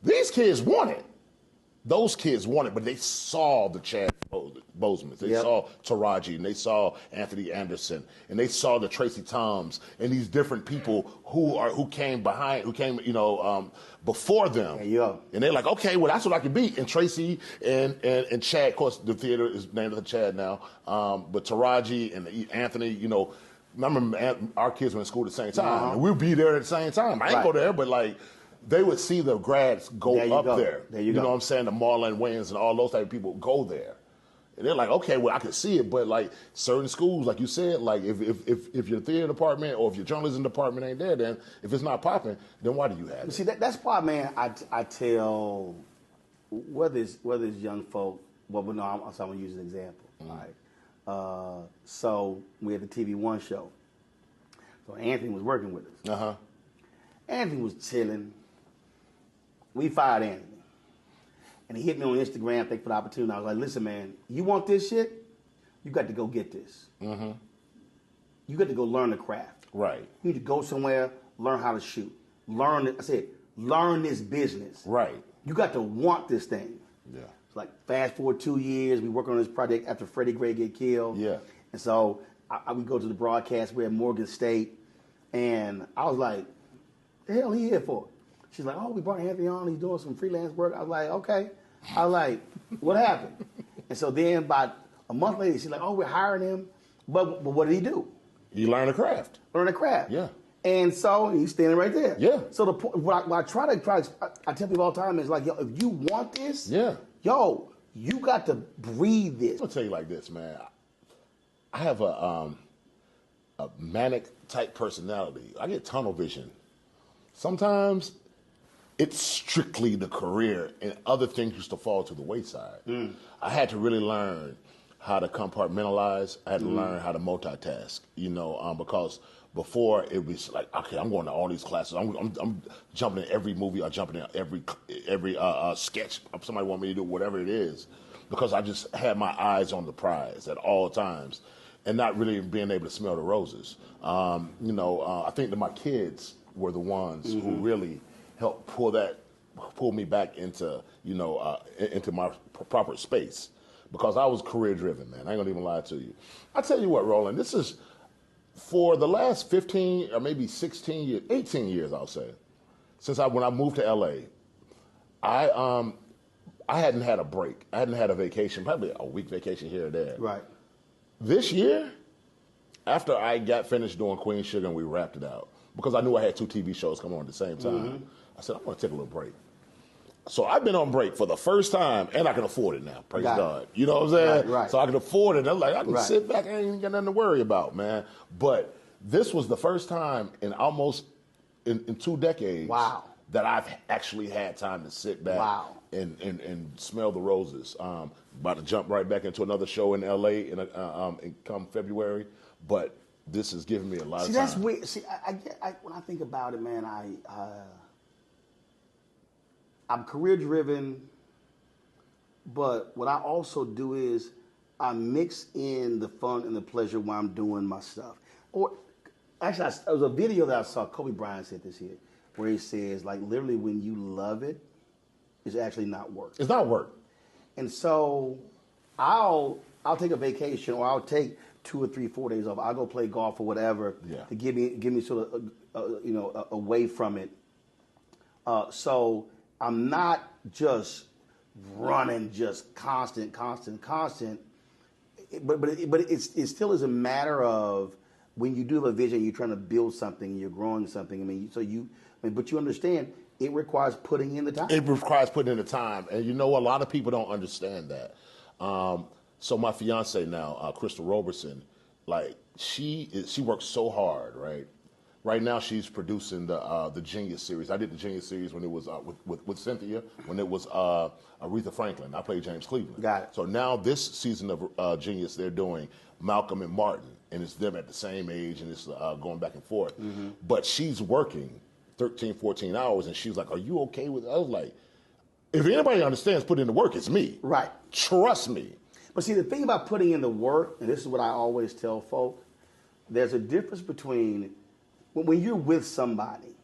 these kids want it. Those kids want it, but they saw the Chad Bosemans, they saw Taraji, and they saw Anthony Anderson, and they saw the Tracy Toms, and these different people who came before them. Yeah. And they're like, okay, well, that's what I can be. And Tracy and Chad, of course, the theater is named after Chad now, but Taraji and Anthony, remember our kids were in school at the same time, and we'll be there at the same time. I ain't go there, but like, they would see the grads go up there. There you know go. what I'm saying? The Marlon Wayans and all those type of people go there. And they're like, okay, well, I can see it, but like certain schools, like you said, like if your theater department or if your journalism department ain't there, then if it's not popping, then why do you have it? See, that's why, man, I tell whether it's young folk, well, no, I'm going to use an example. All right. So we had the TV One show. So Anthony was working with us. Uh-huh. Anthony was chilling. We fired Anthony. And he hit me on Instagram, thank for the opportunity. I was like, listen, man, you want this shit? You got to go get this. Mm-hmm. You got to go learn the craft. Right. You need to go somewhere, learn how to shoot. Learn this business. Right. You got to want this thing. Yeah. It's like fast forward 2 years, we work on this project after Freddie Gray get killed. Yeah. And so we go to the broadcast, we're at Morgan State, and I was like, the hell he here for? She's like, oh, we brought Anthony on, he's doing some freelance work. I was like, okay. I was like, what happened? And so then about a month later, she's like, oh, we're hiring him. But what did he do? He learned a craft. Learn a craft. Yeah. And so he's standing right there. Yeah. So what I try to I tell people all the time is like, yo, if you want this, yeah, yo, you got to breathe this. I'll tell you like this, man. I have a manic type personality. I get tunnel vision. Sometimes it's strictly the career, and other things used to fall to the wayside. I had to really learn how to compartmentalize. I had to learn how to multitask, because before it was like, okay, I'm going to all these classes. I'm jumping in every movie. I'm jumping in every sketch. Somebody want me to do whatever it is, because I just had my eyes on the prize at all times, and not really being able to smell the roses. I think that my kids were the ones who really helped pull me back into into my proper space, because I was career driven, man. I ain't gonna even lie to you. I tell you what, Roland, this is for the last 15 or maybe 16 years, 18 years, I'll say, when I moved to LA, I hadn't had a break. I hadn't had a vacation, probably a week vacation here or there. Right. This year, after I got finished doing Queen Sugar and we wrapped it out, because I knew I had 2 TV shows coming on at the same time, I said, I'm going to take a little break. So I've been on break for the first time, and I can afford it now, praise God. You know what I'm saying? Right. So I can afford it. I'm like, I can sit back, I ain't even got nothing to worry about, man. But this was the first time in almost in 2 decades that I've actually had time to sit back and smell the roses. About to jump right back into another show in LA in come February, but this has given me a lot of time. That's weird. See, I when I think about it, man, I'm career driven, but what I also do is I mix in the fun and the pleasure while I'm doing my stuff. Or actually, there was a video that I saw Kobe Bryant said this here, where he says, like, literally, when you love it, it's actually not work. It's not work. And so I'll take a vacation, or I'll take 2 or 3, 4 days off. I'll go play golf or whatever to give me sort of away from it. So I'm not just running, just constant. But it still is a matter of when you do have a vision, you're trying to build something, you're growing something. But you understand it requires putting in the time. It requires putting in the time, and a lot of people don't understand that. So my fiance now, Crystal Roberson, like she works so hard, right? Right now she's producing the Genius series. I did the Genius series when it was with Cynthia, when it was Aretha Franklin. I played James Cleveland. Got it. So now this season of Genius, they're doing Malcolm and Martin, and it's them at the same age, and it's going back and forth. Mm-hmm. But she's working 13, 14 hours, and she was like, are you okay with it? I was like, if anybody understands putting in the work, it's me. Right. Trust me. But see, the thing about putting in the work, and this is what I always tell folk, there's a difference between when you're with somebody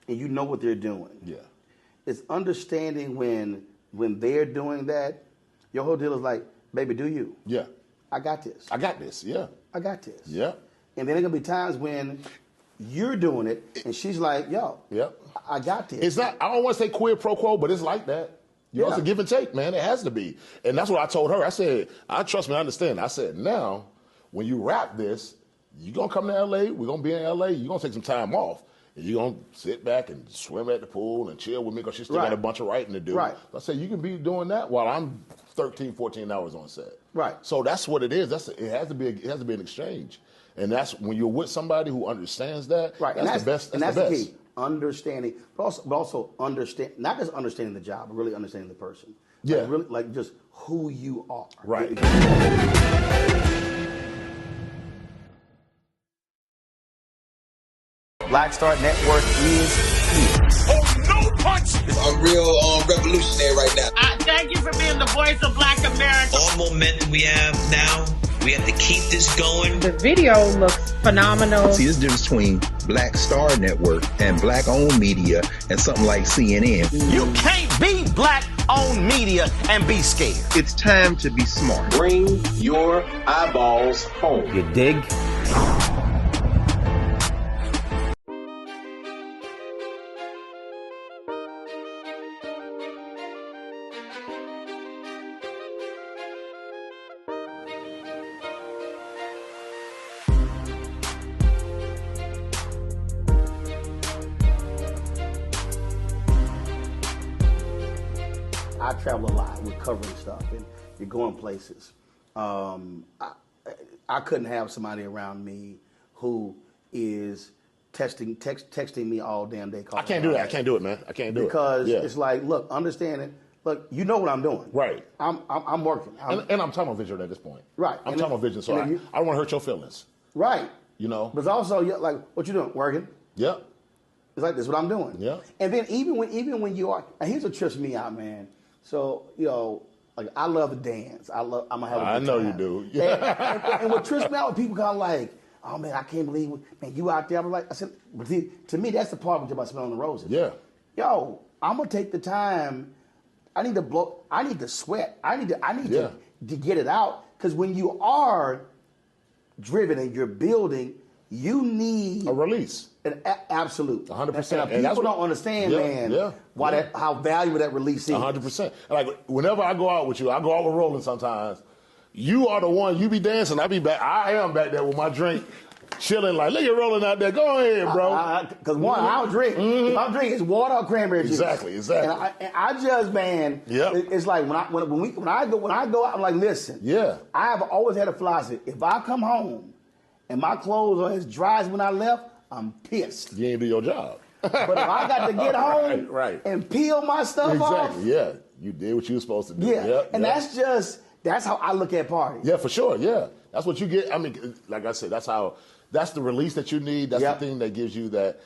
and you know what they're doing. Yeah. It's understanding when they're doing that, your whole deal is like, baby, do you? Yeah. I got this. I got this, yeah. I got this. Yeah. And then there's going to be times when you're doing it, and she's like, yo, I got this. It's not, I don't want to say quid pro quo, but it's like that. It's a give and take, man. It has to be. And that's what I told her. I said, trust me, I understand. I said, now, when you wrap this, you're going to come to L.A., we're going to be in L.A., you're going to take some time off. And you're going to sit back and swim at the pool and chill with me because she still got a bunch of writing to do. Right. So I said, you can be doing that while I'm 13, 14 hours on set. Right. So that's what it is. It has to be an exchange. And that's when you're with somebody who understands that. Right. That's the best. That's the the best. key. Understanding, but also understand, not just understanding the job, but really understanding the person. Yeah. Like really, like just who you are. Right. Black Star Network is here. Oh, no punch! I'm real revolutionary right now. Thank you for being the voice of Black America. All momentum we have now, we have to keep this going. The video looks phenomenal. See, there's a difference between Black Star Network and black-owned media and something like CNN. You can't be black-owned media and be scared. It's time to be smart. Bring your eyeballs home. You dig? I travel a lot with covering stuff, and you're going places. I couldn't have somebody around me who is texting me all damn day. I can't do that. I can't do it, man. I can't do because it. Because it's like, look, understand it. Look, you know what I'm doing. Right. I'm working. And I'm tunnel vision at this point. Right. I'm tunnel vision, so I don't want to hurt your feelings. Right. You know. But it's also like, what you doing? Working. Yep. It's like, this is what I'm doing. Yeah. And then even when you are, and here's what trips me out, man. So, like, I love to dance. I'm gonna have a good time. I know you do. Yeah. And what trips me out when people kind of like, oh man, I can't believe, man, you out there. I'm like, I said, but see, to me, that's the part about smelling the roses. Yeah. Yo, I'm gonna take the time. I need to blow. I need to sweat. I need to get it out. Because when you are driven and you're building, you need a release. An absolute 100%. And people don't understand, man, how valuable that release is. 100%. Like whenever I go out with you, I go out with Roland sometimes. You are the one. You be dancing. I be back. I am back there with my drink, chilling. Like, look at Roland out there. Go ahead, bro. Because one, I don't drink. If I'm drinking, it's water or cranberry juice. Exactly. And I just, man. It's like when I go out, I'm like, listen. Yeah. I have always had a philosophy. If I come home and my clothes are as dry as when I left, I'm pissed. You ain't do your job. But if I got to get home and peel my stuff off. Exactly, yeah. You did what you were supposed to do. Yeah. That's how I look at parties. Yeah, for sure, yeah. That's what you get. I mean, like I said, that's the release that you need. That's the thing that gives you that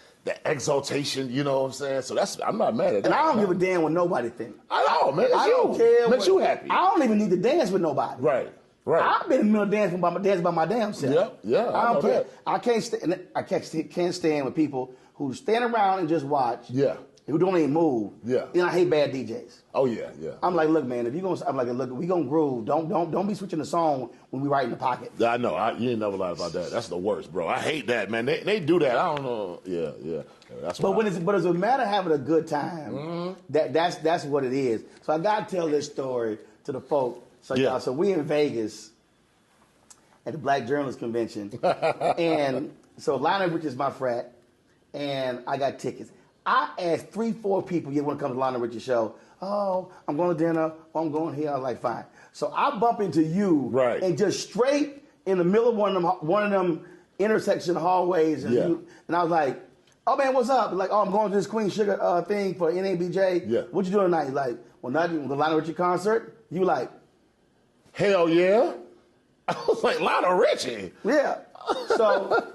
exaltation, you know what I'm saying? So I'm not mad at that. And I don't give a damn what nobody thinks. I know, man. I don't care. Makes you happy. I don't even need to dance with nobody. Right. I've been in the middle of dancing by my damn self. Yeah. I don't care. I can't stand with people who stand around and just watch. Yeah. Who don't even move. Yeah. And I hate bad DJs. Oh yeah. I'm like, look, man, if you gonna, I'm like, look, we gonna groove. Don't be switching the song when we right in the pocket. I know. You ain't never lied about that. That's the worst, bro. I hate that, man. They do that. I don't know. Yeah. That's. But it's a matter of having a good time. That's what it is. So I gotta tell this story to the folk. So we in Vegas at the Black Journalists Convention, and so Lionel Richie is my frat, and I got tickets. I asked 3-4 people, you want to come to the Lionel Richie show? Oh, I'm going to dinner. Oh, I'm going here. I was like, fine. So I bump into you, and just straight in the middle of one of them intersection hallways, and I was like, oh man, what's up? Like, oh, I'm going to this Queen Sugar thing for NABJ. Yeah. What you doing tonight? He's like, well, nothing. The Lionel Richie concert. You like, hell yeah. I was like, Lionel Richie. Yeah. So,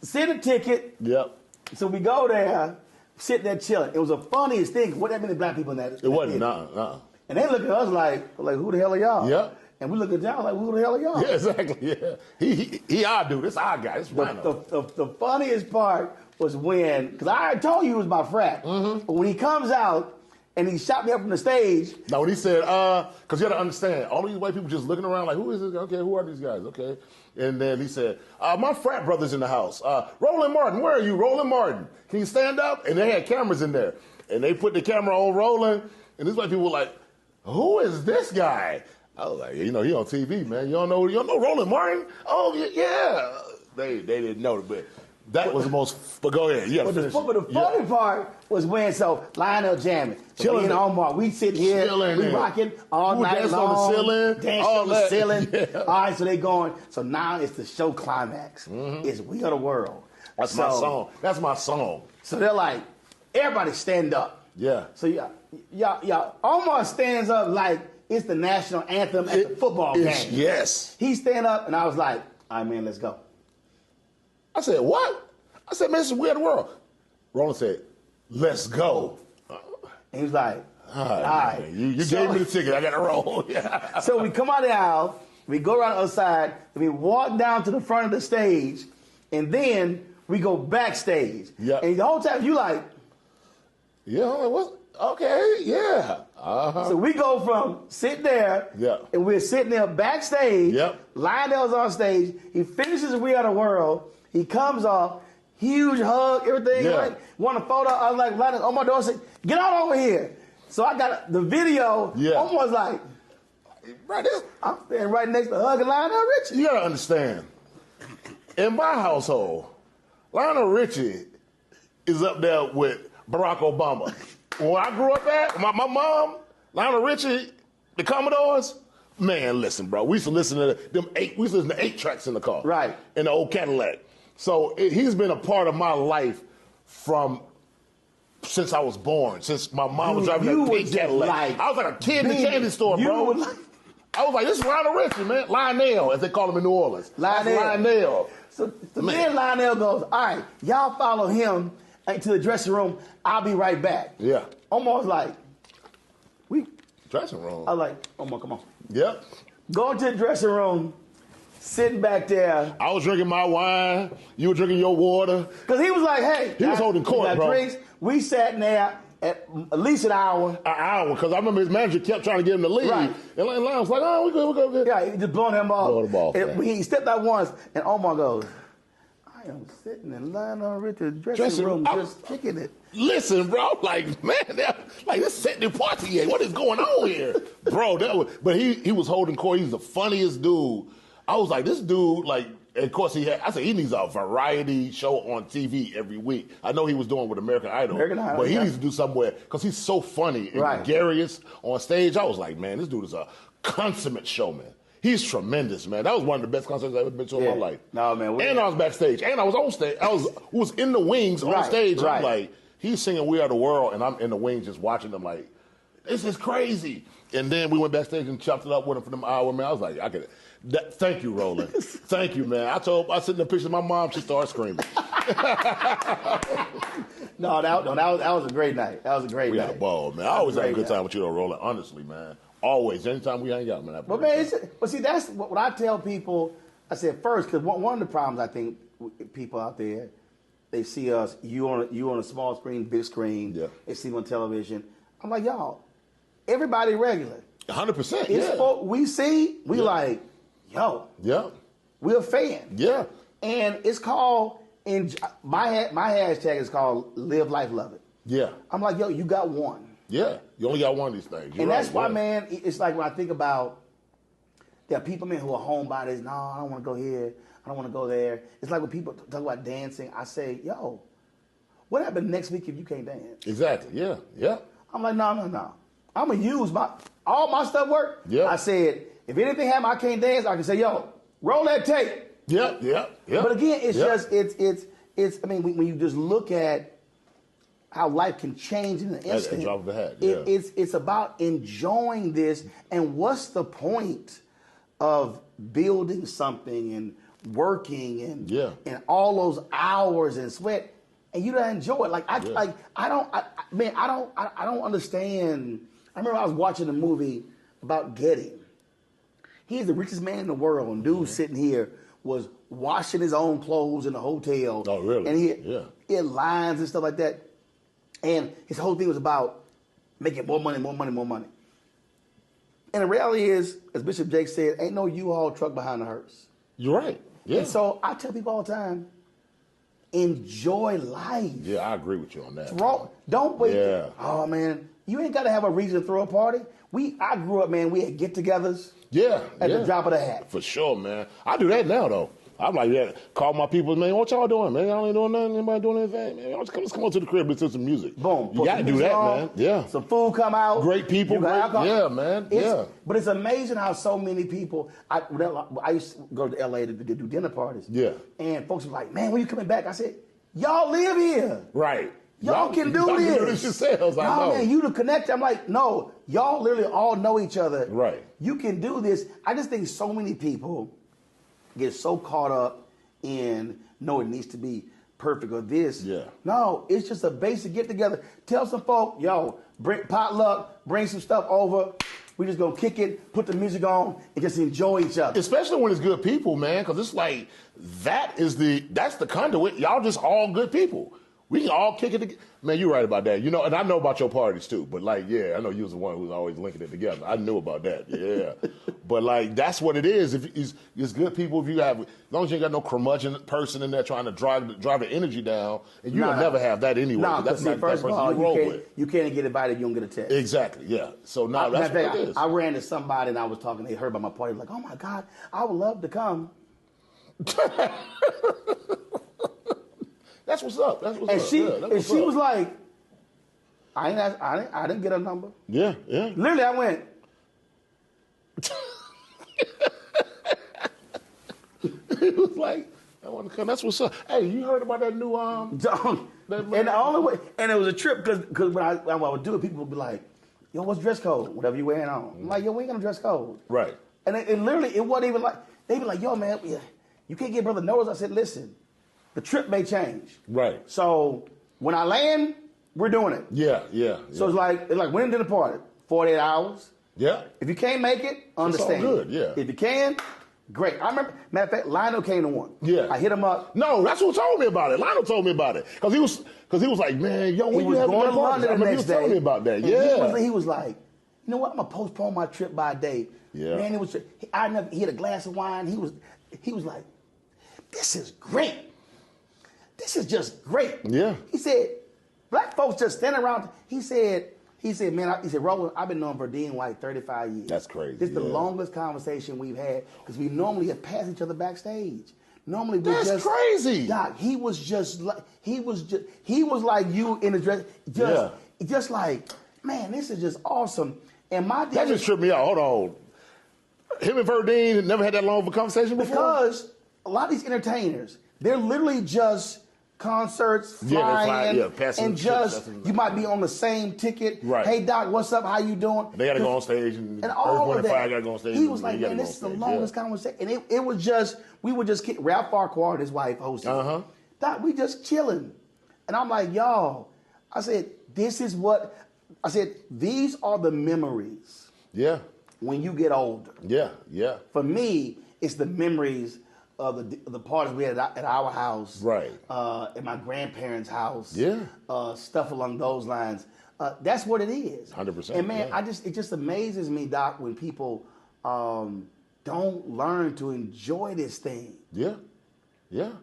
send a ticket. Yep. So we go there, sit there chilling. It was the funniest thing. What that many black people in that? It wasn't. No. And they look at us like, who the hell are y'all? Yep. And we look at y'all like, who the hell are y'all? Yeah, exactly. Yeah. He our dude. This our guy. This the funniest part was when, because I already told you he was my frat. But when he comes out, and he shot me up from the stage. Now, when he said, because you got to understand, all these white people just looking around like, who is this? Okay, who are these guys? Okay. And then he said, my frat brother's in the house. Roland Martin, where are you? Roland Martin. Can you stand up? And they had cameras in there. And they put the camera on Roland. And these white people were like, who is this guy? I was like, he on TV, man. You don't know Roland Martin? Oh, yeah. They didn't know, but That was the most. But go ahead. But the funny part was when Lionel jamming, so me and Omar, we sit here, we rocking all night long, on the ceiling, dancing on the ceiling. Yeah. All right, so they going. So now it's the show climax. It's We Are the World. That's my song. That's my song. So they're like, everybody stand up. Yeah. So y'all, Omar stands up like it's the national anthem at the football game. Yes. He stand up, and I was like, all right, man, let's go. I said, what? I said, man, this is We Are the World. Roland said, let's go. And he was like, all right. You gave me the ticket. I got to roll. Yeah. So we come out of the aisle, we go around the other side, and we walk down to the front of the stage, and then we go backstage. Yeah. And the whole time, you like, yeah, I'm like, what? Okay, yeah. So we go from sitting there, and we're sitting there backstage. Yep. Lionel's on stage. He finishes We Are the World. He comes off, huge hug, everything. Yeah. Like, want a photo. I was like, Lionel, Omar Dorsey, get on over here. So I got the video. Yeah. Omar's like, I'm standing right next to hugging Lionel Richie. You got to understand, in my household, Lionel Richie is up there with Barack Obama. When I grew up at, my mom, Lionel Richie, the Commodores, man, listen, bro. We used to listen to them we used to listen to 8 tracks in the car. Right. In the old Cadillac. So he's been a part of my life since I was born, since my mom was driving that pink Cadillac. I was like a kid in the candy store, bro. I was like, this is Lionel Richie, man. Lionel, as they call him in New Orleans. Lionel. So then Lionel goes, all right, y'all follow him to the dressing room. I'll be right back. Yeah. Omar's like, dressing room? I was like, Omar, come on. Yep. Going to the dressing room, sitting back there. I was drinking my wine. You were drinking your water. Because he was like, hey. He was holding court, bro. Drinks. We sat in there at least an hour. An hour, because I remember his manager kept trying to get him to leave. Right. And Lionel was like, oh, we're good. Yeah, he just blowing him off. Blowing him off, man. He stepped out once, and Omar goes, I am sitting in Lionel Richie's dressing room just kicking it. Listen, bro, like, man, like this setting the party here. What is going on here? Bro, but he was holding court. He's the funniest dude. I was like, this dude, like, of course I said he needs a variety show on TV every week. I know he was doing with American Idol. But he needs to do somewhere, because he's so funny and gregarious on stage. I was like, man, this dude is a consummate showman. He's tremendous, man. That was one of the best concerts I've ever been to in my life. No, man. And I was backstage. And I was on stage. I was in the wings on stage. I'm like, he's singing We Are the World, and I'm in the wings just watching them like, this is crazy. And then we went backstage and chopped it up with him for them hour, man. I was like, thank you, Roland. Thank you, man. I sent in the picture of my mom, she started screaming. No, that was a great night. That was a great night. We had a ball, man. I always have a good time with you, though, Roland, honestly, man. Always. Anytime we hang out, man. But, man, see, that's what I tell people. I said first, because one of the problems I think people out there, they see us, you on a small screen, big screen, they see you on television. I'm like, y'all, everybody regular. 100%, yeah. We like, yo. Yeah. We're a fan. Yeah. And it's called, my hashtag is called Live Life Love It. Yeah. I'm like, yo, you got one. Yeah. You only got one of these things. And that's why, man, it's like when I think about, there are people, man, who are homebodies. No, I don't want to go here. I don't want to go there. It's like when people talk about dancing, I say, yo, what happened next week if you can't dance? Exactly. Yeah. Yeah. I'm like, no. I'm going to use all my stuff work. Yeah. I said, if anything happens, I can't dance, I can say, yo, roll that tape. Yeah. But again, it's just, it's, I mean, when you just look at how life can change in an instant. At the drop of a hat, yeah. It's about enjoying this, and what's the point of building something and working and all those hours and sweat, and you don't enjoy it. Like I don't understand. I remember I was watching a movie about Getty. He's the richest man in the world, and dude sitting here was washing his own clothes in the hotel. Oh, really? And he had lines and stuff like that. And his whole thing was about making more money. And the reality is, as Bishop Jake said, ain't no U-Haul truck behind the hearse. You're right. Yeah. And so I tell people all the time, enjoy life. Yeah, I agree with you on that. Don't wait. Yeah. Oh, man, you ain't got to have a reason to throw a party. I grew up, man, we had get-togethers. Yeah. At the drop of the hat. For sure, man. I do that now, though. I'm like, yeah, call my people, man, what y'all doing, man? Y'all ain't doing nothing, anybody doing anything? Man, let's come on to the crib, listen to some music. Boom. You got to do that, man. Yeah. Some food come out. Great people. Yeah, man. But it's amazing how so many people, I used to go to L.A. to do dinner parties. Yeah. And folks were like, man, when you coming back? I said, y'all live here. Right. Y'all can do y'all this. Can do this yourselves. I know. Man, you to connect. I'm like, no, y'all literally all know each other. Right. You can do this. I just think so many people get so caught up in, no, it needs to be perfect or this. Yeah. No, it's just a basic get together. Tell some folk, yo, bring potluck, bring some stuff over. We just gonna kick it, put the music on, and just enjoy each other. Especially when it's good people, man, because it's like that's the conduit. Y'all just all good people. We can all kick it together. Man, you're right about that. You know, and I know about your parties too. But like, yeah, I know you was the one who was always linking it together. I knew about that. Yeah. But like, that's what it is. If it's good people, if you have, as long as you ain't got no curmudgeon person in there trying to drive the energy down, and you'll never have that anyway. No, that's not not first that of all, person you roll with. You can't get invited, you don't get a text. Exactly. Yeah. So now that's what it is. I ran to somebody and I was talking. They heard about my party. Like, oh my God, I would love to come. That's what's up. That's what's and up. She was like, I didn't get her number. Yeah. Literally, I went. He was like, I want to come. That's what's up. Hey, you heard about that new and the only way, and it was a trip because when I would do it, people would be like, yo, what's dress code? Whatever you wearing on. I'm like, yo, we ain't got no dress code. Right. And it literally, it wasn't even like, they'd be like, yo, man, you can't get brother notice. I said, listen, the trip may change. Right. So when I land, we're doing it. Yeah. So it's like when did the party? 48 hours. Yeah. If you can't make it, understand. It's all good, yeah. If you can, great. I remember, matter of fact, Lionel came to one. Yeah. I hit him up. No, that's who told me about it. Lionel told me about it. Because he was like, man, yo, when you have going to London the next day. Telling me about that. Yeah. He was like, you know what? I'm gonna postpone my trip by a day. Yeah. Man, he had a glass of wine. He was like, this is great. This is just great. Yeah. He said, black folks just standing around. He said, man, Roland, I've been knowing Verdine like 35 years. That's crazy. This is the longest conversation we've had because we normally have passed each other backstage. Normally That's crazy. Doc, he was like you in the dress, just like, man, this is just awesome. And my dad that just tripped me out. Hold on. Him and Verdine never had that long of a conversation before? Because a lot of these entertainers, they're literally just concerts, flying, and just, you might be on the same ticket. Right. Hey, Doc, what's up? How you doing? They got to go on stage. And all of that. Got to go on stage. He was like, man, this is the longest conversation. And it was just, we would just kick, Ralph Farquhar and his wife hosted. Uh-huh. Doc, we just chilling. And I'm like, y'all, I said, these are the memories. Yeah. When you get older. Yeah. For me, it's the memories of the parties we had at our house, right? At my grandparents' house, stuff along those lines. That's what it is. 100%. And man, it just amazes me, Doc, when people don't learn to enjoy this thing. Yeah. You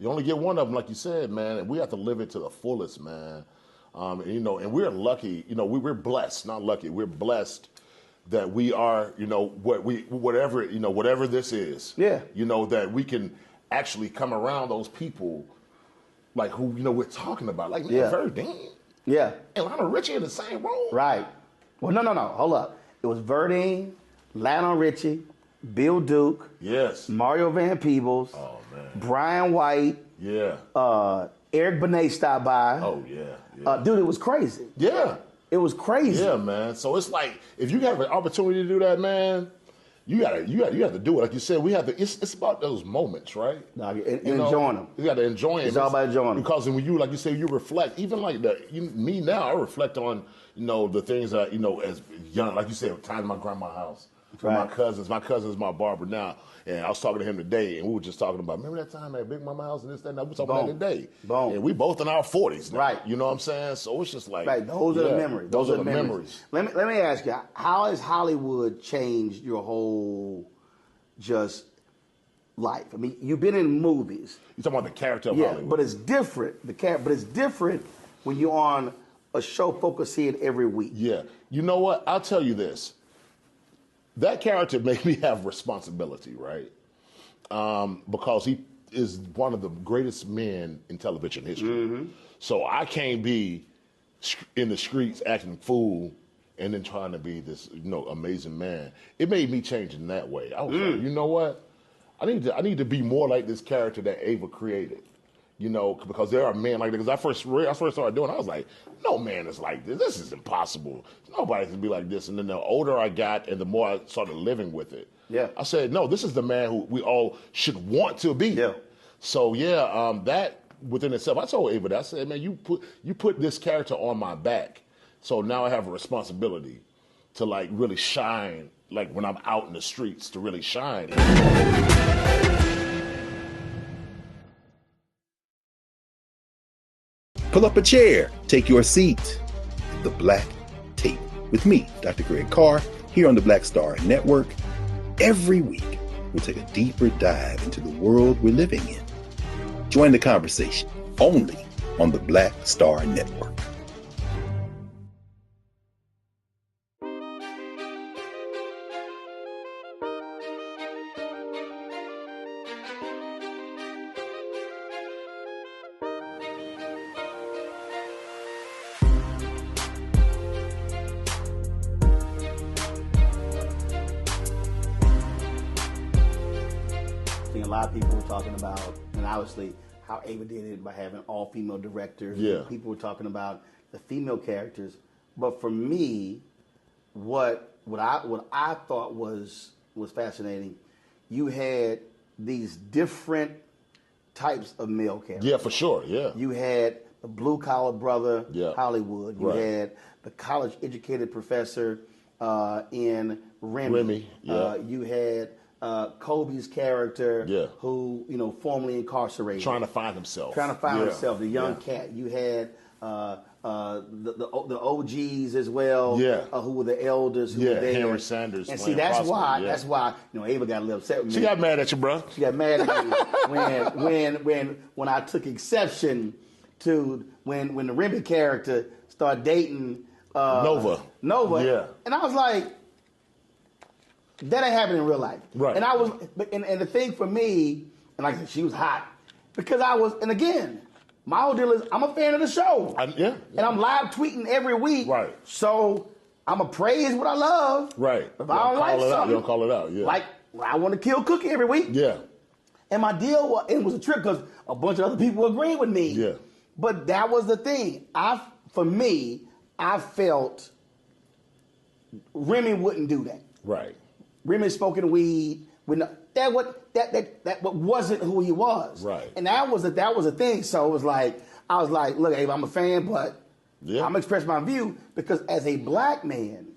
only get one of them, like you said, man. And we have to live it to the fullest, man. And we're lucky. We're blessed, not lucky. We're blessed that we are, whatever this is. Yeah. That we can actually come around those people, like who we're talking about, like Verdine. Yeah. And Lionel Richie in the same room. Right. Well, no. Hold up. It was Verdine, Lionel Richie, Bill Duke. Yes. Mario Van Peebles. Oh man. Brian White. Yeah. Eric Benet stopped by. Oh yeah. Dude, it was crazy. Yeah. It was crazy. Yeah, man. So it's like if you have an opportunity to do that, man, you have to do it. Like you said, we have to. It's about those moments, right? Enjoying them. You got to enjoy them. It's all about enjoying them. Because when you, like you say, you reflect. Even like me now, I reflect on the things that as young, like you said, time at my grandma's house. Right. My cousin's my barber now, and I was talking to him today, and we were just talking about, remember that time at Big Mama house and this, that, and that? We were talking about that today. Boom. And we both in our 40s now. Right. You know what I'm saying? So it's just like. Right, those are the memories. Those are the memories. Let me ask you, how has Hollywood changed your whole just life? I mean, you've been in movies. You're talking about the character of Hollywood. But it's different. But it's different when you're on a show focused seeing every week. Yeah. You know what? I'll tell you this. That character made me have responsibility, right? because he is one of the greatest men in television history. Mm-hmm. So I can't be in the streets acting fool and then trying to be this, amazing man. It made me change in that way. I was like, you know what? I need to be more like this character that Ava created. Because there are men like that. Because I first started doing it, I was like, no man is like this. This is impossible. Nobody can be like this. And then the older I got and the more I started living with it, I said, no, this is the man who we all should want to be. Yeah. So, that within itself, I told Ava that. I said, man, you put this character on my back. So now I have a responsibility to, like, really shine, like when I'm out in the streets, to really shine. Pull up a chair, take your seat. The Black Tape with me, Dr. Greg Carr, here on the Black Star Network. Every week, we'll take a deeper dive into the world we're living in. Join the conversation only on the Black Star Network. A lot of people were talking about, and obviously how Ava did it by having all female directors. Yeah. People were talking about the female characters, but for me, what I thought was fascinating, you had these different types of male characters. Yeah, for sure. Yeah. You had the blue collar brother, Yeah. Hollywood. You Right. had the college educated professor in Remy. Yeah. You had Kobe's character, Yeah. who formerly incarcerated, Trying to find himself. the young cat. You had the OGs as well, Yeah. who were the elders, who were there. Henry Sanders. And see, playing that's Prosper, why yeah. that's why Ava got a little upset with me. She got mad at you, bro. She got mad at me when I took exception to when the Remy character started dating Nova. Yeah. And I was like, that ain't happening in real life. Right. And I was, and the thing for me, and like I said, she was hot because I was, and again, my whole deal is I'm a fan of the show. Yeah. And I'm live tweeting every week. Right. So I'm going to praise what I love. Right. If I don't like something. You don't call it out. Yeah. Like, I want to kill Cookie every week. Yeah. And my deal was, it was a trip because a bunch of other people agreed with me. Yeah. But that was the thing. For me, I felt Remy wouldn't do that. Right. Remy smoking weed. That wasn't who he was. Right. And that was a thing. So it was like, I was like, look, Abe, I'm a fan, but I'm going to express my view because as a black man,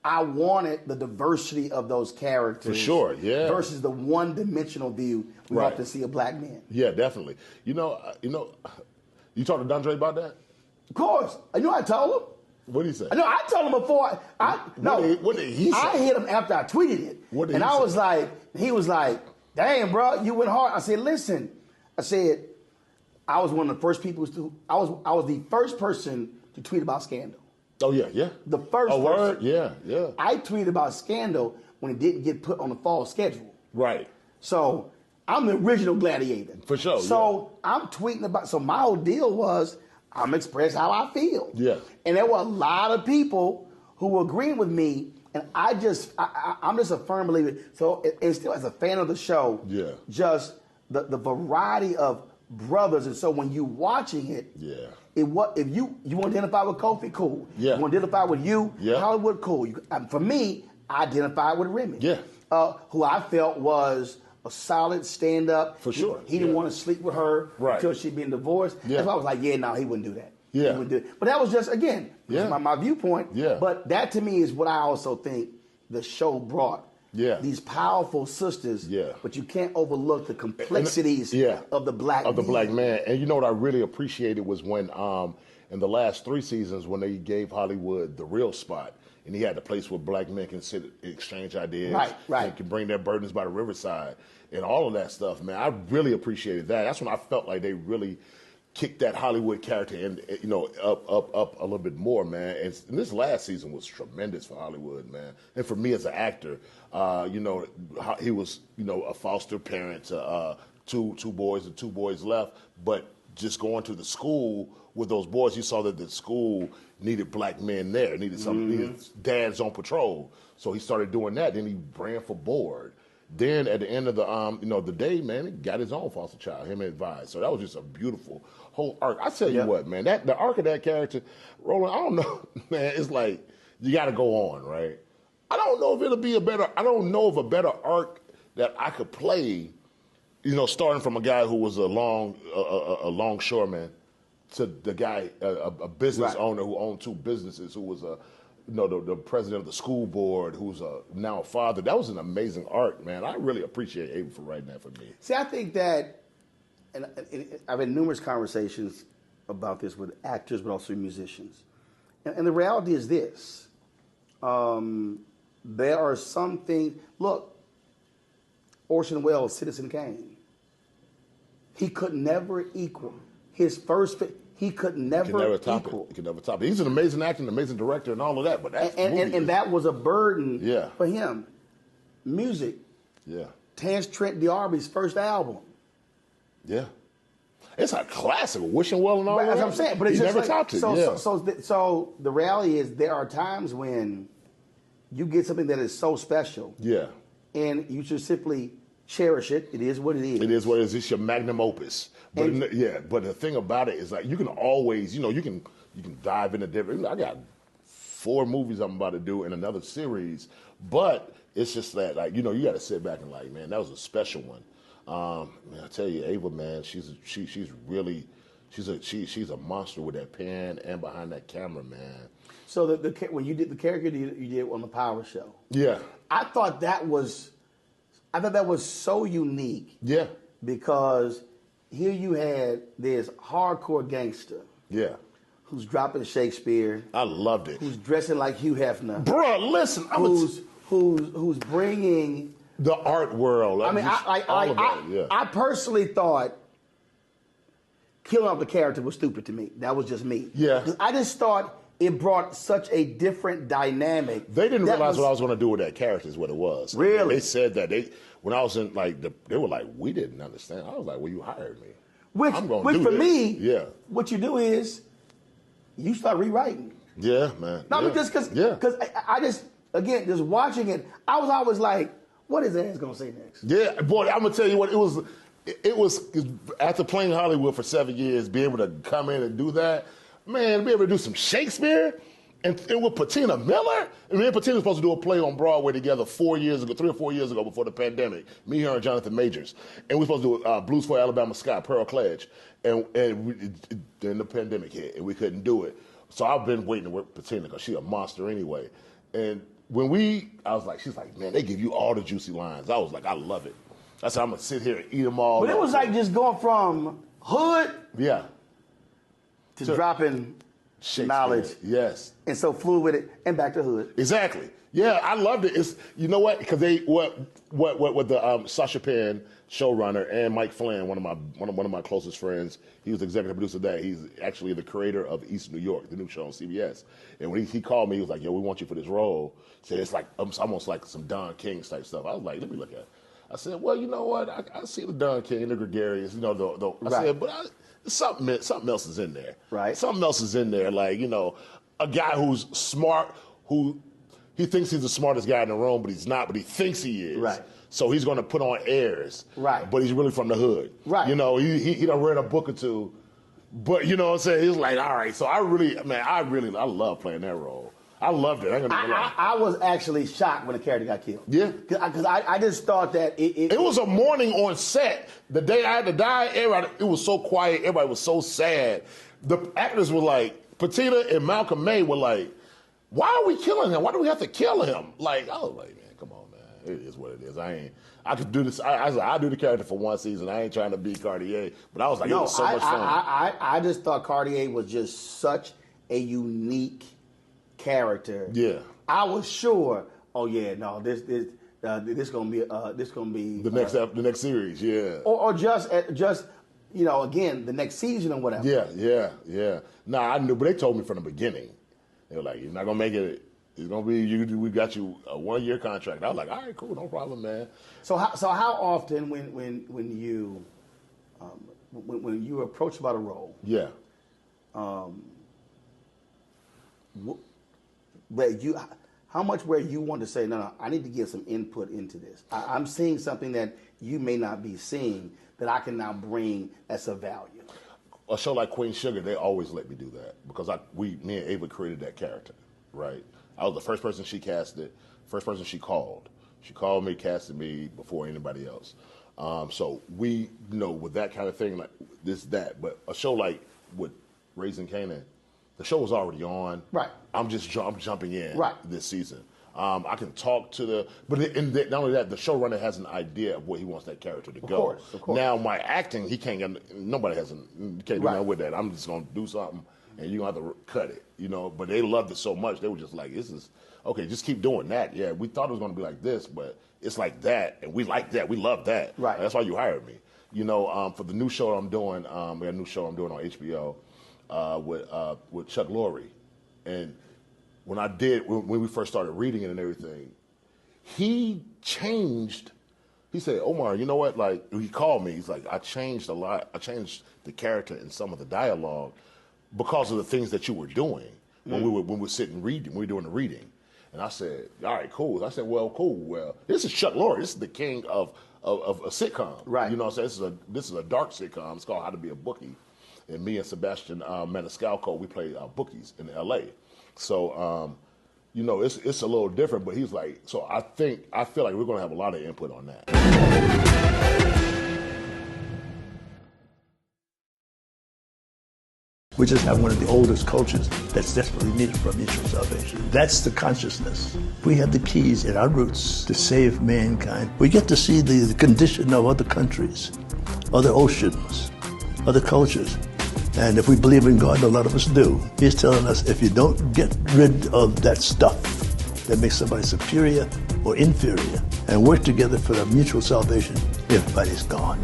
I wanted the diversity of those characters. For sure, yeah. Versus the one-dimensional view we Right. often see a black man. Yeah, definitely. You talked to Dondre about that? Of course. I told him. What did he say? No, I told him before. What did he say? I hit him after I tweeted it. What did and he I say? was like, he was like, damn, bro, you went hard. I said, listen. I said, I was one of the first people I was the first person to tweet about Scandal. Oh, yeah. The first person. Word? Yeah. I tweeted about Scandal when it didn't get put on the fall schedule. Right. So I'm the original Gladiator. For sure, So I'm tweeting about, so my whole deal was, I'm express how I feel. Yeah. And there were a lot of people who were agreeing with me, and I'm just a firm believer. So and still as a fan of the show, just the variety of brothers, and so when you watching it, if you identify with Kofi, cool. Yeah. You identify with you, Yeah. Hollywood, cool. For me, I identified with Remy. Yeah. Who I felt was a solid stand-up. For sure. He didn't want to sleep with her until she'd been divorced. Yeah. That's why I was like, he wouldn't do that. Yeah. He wouldn't do it. But that was just, again, my viewpoint. Yeah. But that to me is what I also think the show brought. Yeah. These powerful sisters. Yeah. But you can't overlook the complexities of the black man. Of the black man. And you know what I really appreciated was when, in the last 3 seasons, when they gave Hollywood the real spot, and he had a place where black men can sit, exchange ideas, right. and can bring their burdens by the riverside, and all of that stuff, man. I really appreciated that. That's when I felt like they really kick that Hollywood character and up a little bit more, man. And this last season was tremendous for Hollywood, man. And for me as an actor, he was a foster parent to two boys and two boys left, but just going to the school with those boys, you saw that the school needed black men there, needed dads on patrol. So he started doing that. Then he ran for board. Then at the end of the day, man, he got his own foster child, him and Advise. So that was just a beautiful whole arc. I tell you what, man, the arc of that character, Roland, I don't know, man. It's like you got to go on, right? I don't know if it'll be I don't know of a better arc that I could play. Starting from a guy who was a longshoreman to the guy, a business owner who owned two businesses, who was the president of the school board, who's now a father. That was an amazing arc, man. I really appreciate Ava for writing that for me. See, I think that, and I've had numerous conversations about this with actors, but also musicians. And the reality is this. There are some things, look, Orson Welles, Citizen Kane, he could never equal his first. He could never equal. He could never top it. He's an amazing actor, an amazing director, and all of that. But and that was a burden for him. Music. Yeah. Terence Trent D'Arby's first album. Yeah. It's a classic, Wishing Well and all that. That's what I'm saying. But it's he just never topped it. So the reality is there are times when you get something that is so special. Yeah. And you should simply cherish it. It is what it is. It is what it is. It's your magnum opus. But but the thing about it is like you can always, you can dive into different. I got 4 movies I'm about to do in another series, but it's just that like you got to sit back and like, man, that was a special one. Man, I tell you, Ava, man, she's a monster with that pen and behind that camera, man. So when you did the character you did on the Power Show, I thought that was so unique. Yeah, because here you had this hardcore gangster. Yeah. Who's dropping Shakespeare. I loved it. Who's dressing like Hugh Hefner. Bruh, listen. Who's bringing the art world. I personally thought killing off the character was stupid to me. That was just me. Yeah. I just thought it brought such a different dynamic. They didn't realize what I was going to do with that character is what it was. Really? They said that when I was in they were like, we didn't understand. I was like, well, you hired me. Which for me, what you do is you start rewriting. Yeah, man. No, because I just watching it, I was always like, what is Ass gonna say next? Yeah, boy, I'm gonna tell you what it was after playing Hollywood for 7 years, being able to come in and do that, man, be able to do some Shakespeare and with Patina Miller. And me and Patina were supposed to do a play on Broadway together 3 or 4 years ago before the pandemic. Me, her, and Jonathan Majors. And we were supposed to do Blues for Alabama Sky, Pearl Cledge. And then the pandemic hit and we couldn't do it. So I've been waiting to work with Patina because she's a monster anyway. And I was like, she's like, man, they give you all the juicy lines. I was like, I love it. I said, I'm going to sit here and eat them all. But it was like just going from hood to dropping knowledge. Yes. And so flew with it and back to hood. Exactly. Yeah, I loved it. It's, you know what? Because what the Sasha Penn showrunner and Mike Flynn, one of my closest friends, he was the executive producer of that. He's actually the creator of East New York, the new show on CBS. And when he called me, he was like, "Yo, we want you for this role." He said it's like almost like some Don King type stuff. I was like, "Let me look at it." I said, "Well, you know what? I see the Don King, the gregarious, I said, but something else is in there, right? Something else is in there, like a guy who's smart, who he thinks he's the smartest guy in the room, but he's not. But he thinks he is, right? So he's going to put on airs, right? But he's really from the hood, right? He done read a book or two, but you know what I'm saying? He's like, all right. So I love playing that role. I loved it. I was actually shocked when the character got killed. Yeah. Because I just thought that it was a morning on set. The day I had to die, it was so quiet. Everybody was so sad. The actors were like, Patina and Malcolm May were like, why are we killing him? Why do we have to kill him? Like, I was like, man, come on, man. It is what it is. I could do this. I do the character for one season. I ain't trying to be Cartier. But I was like, it was so much fun. I just thought Cartier was just such a unique character. Yeah, I was sure. Oh yeah, no, this gonna be the next series. Yeah, or just again, the next season or whatever. Yeah. Nah, I knew, but they told me from the beginning. They were like, "You're not gonna make it. It's gonna be you. We got you a 1-year contract." I was like, "All right, cool, no problem, man." So how often when you approach about a role, Yeah. How much where you want to say, no, I need to get some input into this. I'm seeing something that you may not be seeing that I can now bring as a value. A show like Queen Sugar, they always let me do that because me and Ava created that character, right? I was the first person she casted, first person she called. She called me, casted me before anybody else. So we, with that kind of thing, like that. But a show like with Raising Kanan, the show was already on. Right. I'm jumping in this season. I can talk to not only that, the showrunner has an idea of where he wants that character to go. Of course. Now my acting, he can't get, nobody can't do nothing with that. I'm just gonna do something, and you're gonna have to cut it, But they loved it so much, they were just like, "This is okay. Just keep doing that." Yeah, we thought it was gonna be like this, but it's like that, and we like that. We love that. Right. That's why you hired me. For the new show I'm doing, we got a new show I'm doing on HBO with Chuck Lorre, and when we first started reading it and everything, he changed. He said, "Omar, you know what?" Like, he called me. He's like, "I changed a lot. I changed the character and some of the dialogue because of the things that you were doing when we were sitting reading. When we were doing the reading." And I said, "All right, cool." I said, "Well, cool. Well, this is Chuck Lorre. This is the king of a sitcom. Right. You know what I'm saying? This is a dark sitcom. It's called How to Be a Bookie." And me and Sebastian Maniscalco, we play bookies in L.A. So, it's a little different, but he's like, so I feel like we're going to have a lot of input on that. We just have one of the oldest cultures that's desperately needed for mutual salvation. That's the consciousness. We have the keys in our roots to save mankind. We get to see the condition of other countries, other oceans, other cultures. And if we believe in God, a lot of us do, He's telling us if you don't get rid of that stuff that makes somebody superior or inferior and work together for the mutual salvation, everybody's gone.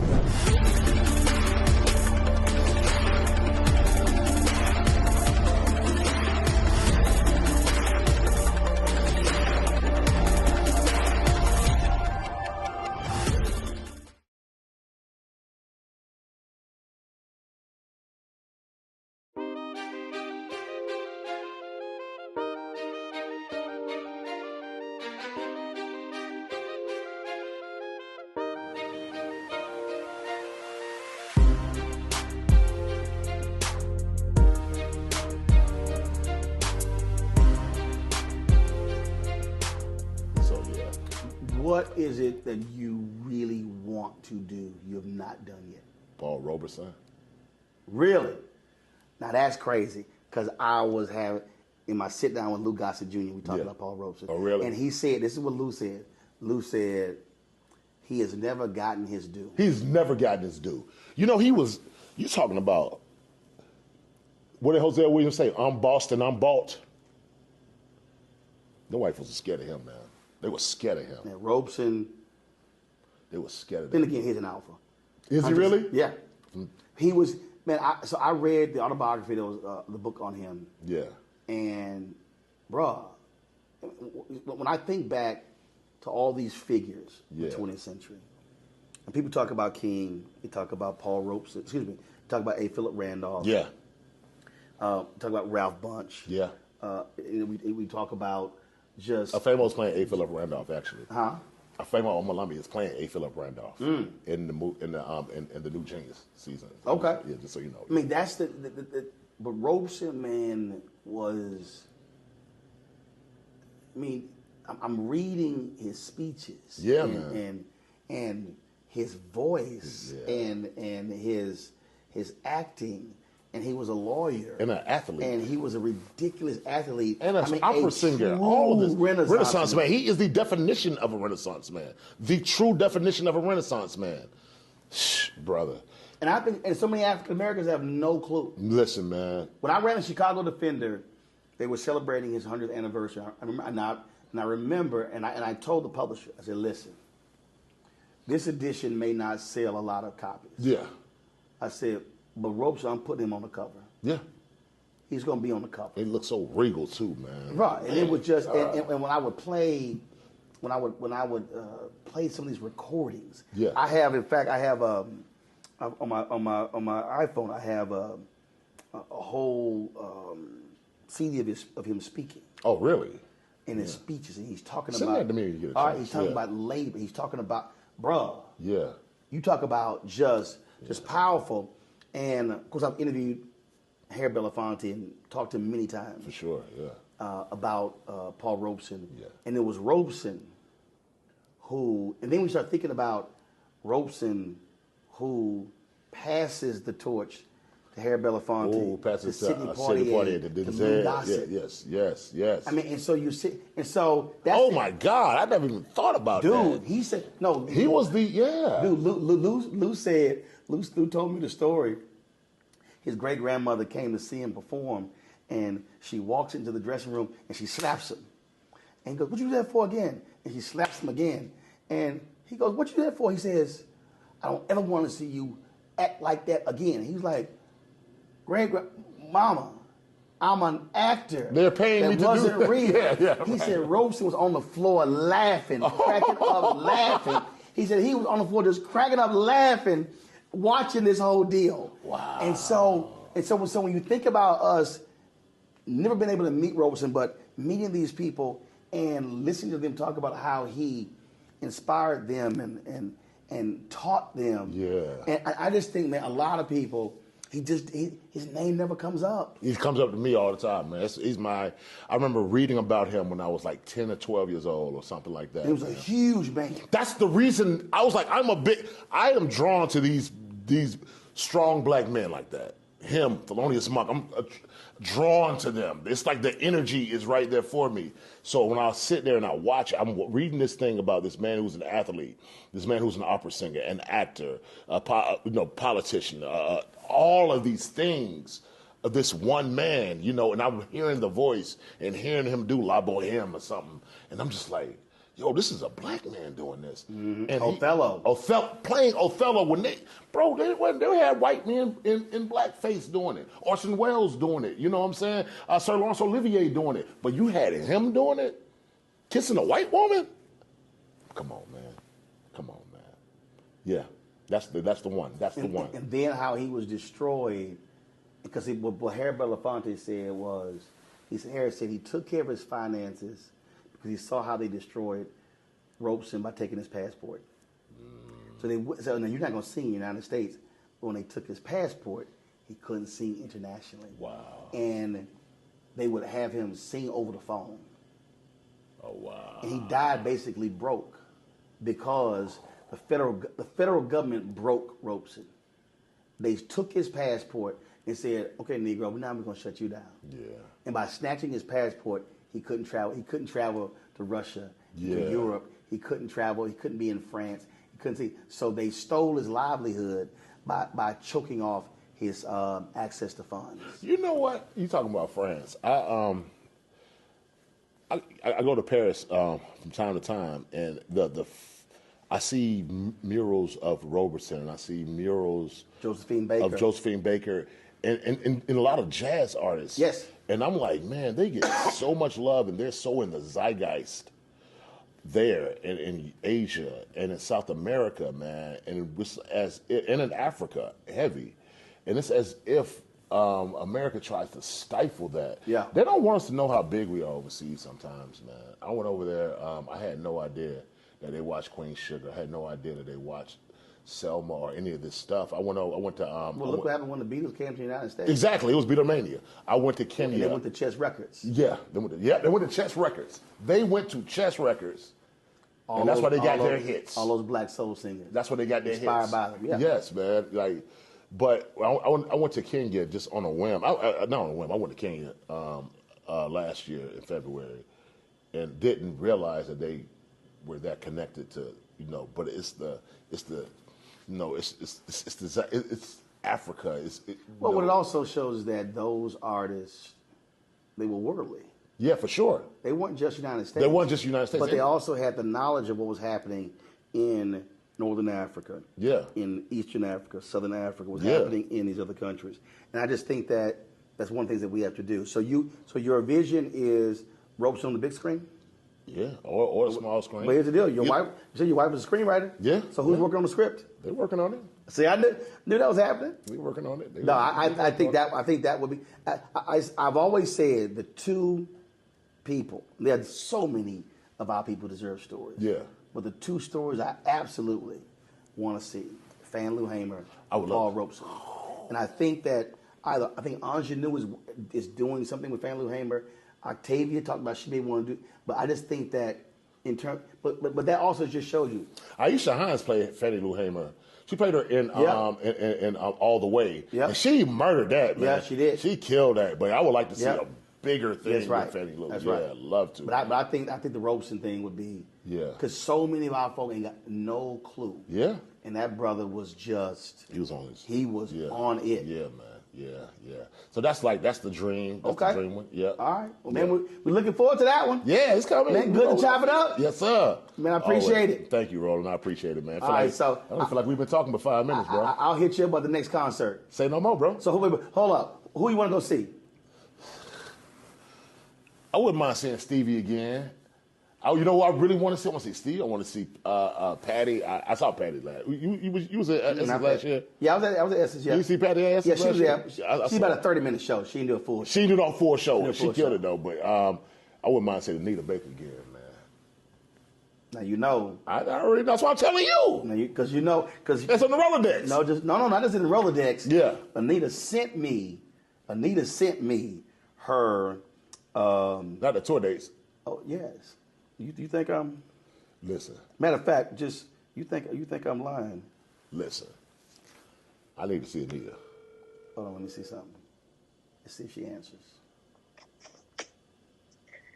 What is it that you really want to do you have not done yet? Paul Robeson. Really? Now that's crazy, because I was having, in my sit down with Lou Gossett Jr., we talked about Paul Robeson. Oh, really? And he said, this is what Lou said. Lou said, he has never gotten his due. He's never gotten his due. You talking about, what did Hosea Williams say? I'm bossed and I'm bought. The white folks were scared of him, man. They were scared of him. Yeah, Robeson. They were scared of Then him. again, he's an alpha. Is he really? Yeah. He was, man, so I read the autobiography, there was the book on him. Yeah. And, bruh, when I think back to all these figures in the 20th century, and people talk about King, they talk about Paul Robeson, talk about A. Philip Randolph. Yeah. Talk about Ralph Bunche. Yeah. We talk about just... Afamo is playing A. Philip Randolph, actually. Huh? Afamo Omalami is playing A. Philip Randolph in the new Genius season. Okay. Yeah, just so you know. I mean, that's but Robeson, man, was... I mean, I'm reading his speeches. Yeah, man. And his voice and his acting. And he was a lawyer. And an athlete. And he was a ridiculous athlete. And an opera singer. All of this. Renaissance man. He is the definition of a Renaissance man. The true definition of a Renaissance man. Shh, brother. And so many African Americans have no clue. Listen, man. When I ran the Chicago Defender, they were celebrating his 100th anniversary. I remember, and I told the publisher, I said, listen, this edition may not sell a lot of copies. Yeah. I said, but Robeson, I'm putting him on the cover. Yeah. He's going to be on the cover. He looks so regal too, man. Right, and it was just, and when I would play, play some of these recordings, I have on my iPhone, I have a whole CD of him speaking. Oh, really? In his speeches, and he's talking Send about. that to me when you get a all right, chance. he's talking about labor. He's talking about, bruh. Yeah. You talk about just powerful, and of course I've interviewed Harry Belafonte and talked to him many times. For sure, yeah. About Paul Robeson. Yeah. And it was Robeson who, and then we start thinking about Robeson who passes the torch to Harry Belafonte, Oh, passes to Sidney Poitier, to Lou Gossett. Yes. I mean, and so you see, and so that's. Oh my God, I never even thought about that. Dude, he said, no. He was the, Dude, Lou said, Lou told me the story. His great-grandmother came to see him perform, and she walks into the dressing room, and she slaps him. And he goes, what you do that for again? And she slaps him again. And he goes, what you do that for? He says, I don't ever want to see you act like that again. He's like, Mama, I'm an actor. They're paying me to do that. That wasn't real. Yeah, he said Robeson was on the floor laughing, cracking up laughing. He said he was on the floor just cracking up laughing, watching this whole deal. Wow. And so when you think about us, never been able to meet Robeson, but meeting these people and listening to them talk about how he inspired them and taught them. Yeah. And I just think, man, a lot of people, his name never comes up. He comes up to me all the time, man. I remember reading about him when I was like 10 or 12 years old or something like that. He was a huge man. That's the reason I was like, I am drawn to these strong black men like that. Him, Thelonious Monk, I'm drawn to them. It's like the energy is right there for me. So when I sit there and I watch, I'm reading this thing about this man who's an athlete, this man who's an opera singer, an actor, politician, all of these things of this one man, and I'm hearing the voice and hearing him do La Boheme or something, and I'm just like, yo, this is a black man doing this. Mm-hmm. And Othello. Playing Othello when they had white men in blackface doing it. Orson Welles doing it. You know what I'm saying? Sir Laurence Olivier doing it. But you had him doing it? Kissing a white woman? Come on, man. Yeah, that's the one. That's the one. And then how he was destroyed, because what Harry Belafonte said was, Harry said he took care of his finances because he saw how they destroyed Robeson by taking his passport. So now you're not going to sing in the United States, but when they took his passport, he couldn't sing internationally. Wow. And they would have him sing over the phone. Oh, wow. And he died basically broke because the federal government broke Robeson. They took his passport and said, okay, Negro, now we're going to shut you down. Yeah. And by snatching his passport, he couldn't travel. He couldn't travel to Russia, to Europe. He couldn't travel. He couldn't be in France. He couldn't see. So they stole his livelihood by choking off his access to funds. You know what? You talking about France? I go to Paris from time to time, and I see murals of Robeson, and I see murals Josephine Baker, and a lot of jazz artists. Yes. And I'm like, man, they get so much love, and they're so in the zeitgeist there, in Asia, and in South America, man, and in Africa, heavy. And it's as if America tries to stifle that. Yeah. They don't want us to know how big we are overseas sometimes, man. I went over there, I had no idea that they watched Queen Sugar. I had no idea that they watched Selma or any of this stuff. I went to... look what happened when the Beatles came to the United States. Exactly. It was Beatlemania. I went to Kenya. And they went to Chess Records. Yeah. They went to Chess Records. They went to Chess Records, and that's why they got their hits. All those black soul singers. That's why they got their Inspired hits. by them, yeah. Yes, man. But I went to Kenya just on a whim. Not on a whim. I went to Kenya last year in February, and didn't realize that they were that connected to, but it's Africa. What it also shows is that those artists, they were worldly. Yeah, for sure. They weren't just United States. They weren't just United States. But they also had the knowledge of what was happening in Northern Africa, Yeah. in Eastern Africa, Southern Africa, what's happening in these other countries. And I just think that that's one of the things that we have to do. So your vision is ropes on the big screen? Yeah, or a small screen. But here's the deal. Your wife, you said your wife was a screenwriter? Yeah. So who's working on the script? They're working on it. See, I knew that was happening. We're working on it. No, I think that would be. I've always said the two people. There are so many of our people deserve stories. Yeah. But the two stories I absolutely want to see: Fanlou Hamer, Paul Robeson. And I think that I think Ingenue is doing something with Fanlou Hamer. Octavia talked about she may want to do, but I just think that in terms, but that also just shows you. Aisha Hines played Fannie Lou Hamer. She played her in All the Way. Yeah. And she murdered that, man. Yeah, she did. She killed that. But I would like to see a bigger thing That's right. with Fannie Lou. That's yeah, right. I'd love to. But I think the Robeson thing would be because so many of our folk ain't got no clue. Yeah. And that brother was just he was on his. He was on it. Yeah, man. Yeah. So that's the dream. That's the dream one. Yeah. All right. Well, man, we're looking forward to that one. Yeah, it's coming. Man, good to chop it up. Yes, sir. Man, I appreciate it. Thank you, Roland. I appreciate it, man. All right, so I don't feel like we've been talking for 5 minutes, bro. I'll hit you up about the next concert. Say no more, bro. So hold up. Who you want to go see? I wouldn't mind seeing Stevie again. You know what I really want to see? I want to see Steve. I want to see Patty. I saw Patty last. You was at Essence last year. Yeah, I was at Essence. Yeah. Did you see Patty at Essence? Yeah, she was there. She's about a 30-minute show. She didn't do a full show. She did a full show. She killed it though. But I wouldn't mind seeing Anita Baker again, man. Now you know. I already. That's what I'm telling you. Because that's on the Rolodex. No, not just in the Rolodex. Yeah. Anita sent me her. Not the tour dates. Oh yes. You think I'm? Listen. Matter of fact, just you think I'm lying? Listen. I need to see Anita. Hold on, let me see something. Let's see if she answers.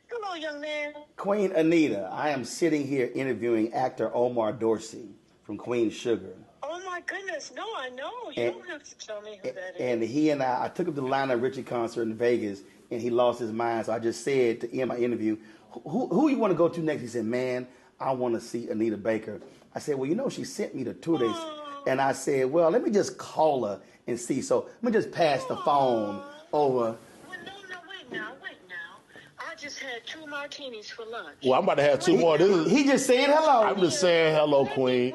Hello, young man. Queen Anita, I am sitting here interviewing actor Omar Dorsey from Queen Sugar. Oh my goodness, no, I know. You don't have to tell me who that is. And he and I took him to the Lionel Richie concert in Vegas, and he lost his mind. So I just said to end my interview, who you want to go to next? He said, man, I want to see Anita Baker. I said, well, you know, she sent me the tour dates. And I said, well, let me just call her and see. So let me just pass the phone over. Well, no, wait now. I just had 2 martinis for lunch. Well, I'm about to have 2 more. He just saying hello. I'm just saying hello, Queen.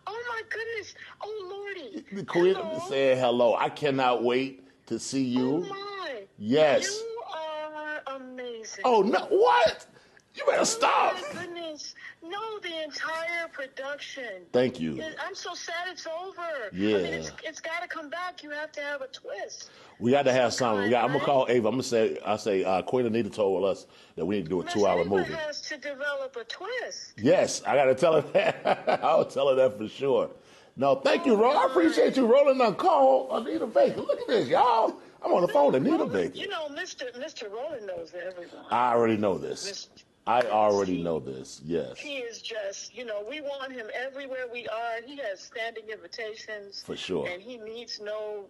Oh my goodness. Oh Lordy. The Queen, I'm just saying hello. I cannot wait to see you. Oh my. Yes. You are amazing. Oh no! What? You better stop. Oh my goodness. No, the entire production. Thank you. I'm so sad it's over. Yeah. I mean, it's got to come back. You have to have a twist. We got to have something. I'm gonna call Ava. I'm gonna say Queen Anita told us that we need to do a 2-hour movie. Ava has to develop a twist. Yes, I got to tell her that. I'll tell her that for sure. No, thank you, Ro. I appreciate you rolling on call Anita Baker. Look at this, y'all. I'm on the phone with Anita Baker. You know, Mr. Roland knows everyone. I already know this. I already know this, yes. He is just, we want him everywhere we are. He has standing invitations. For sure. And he needs no,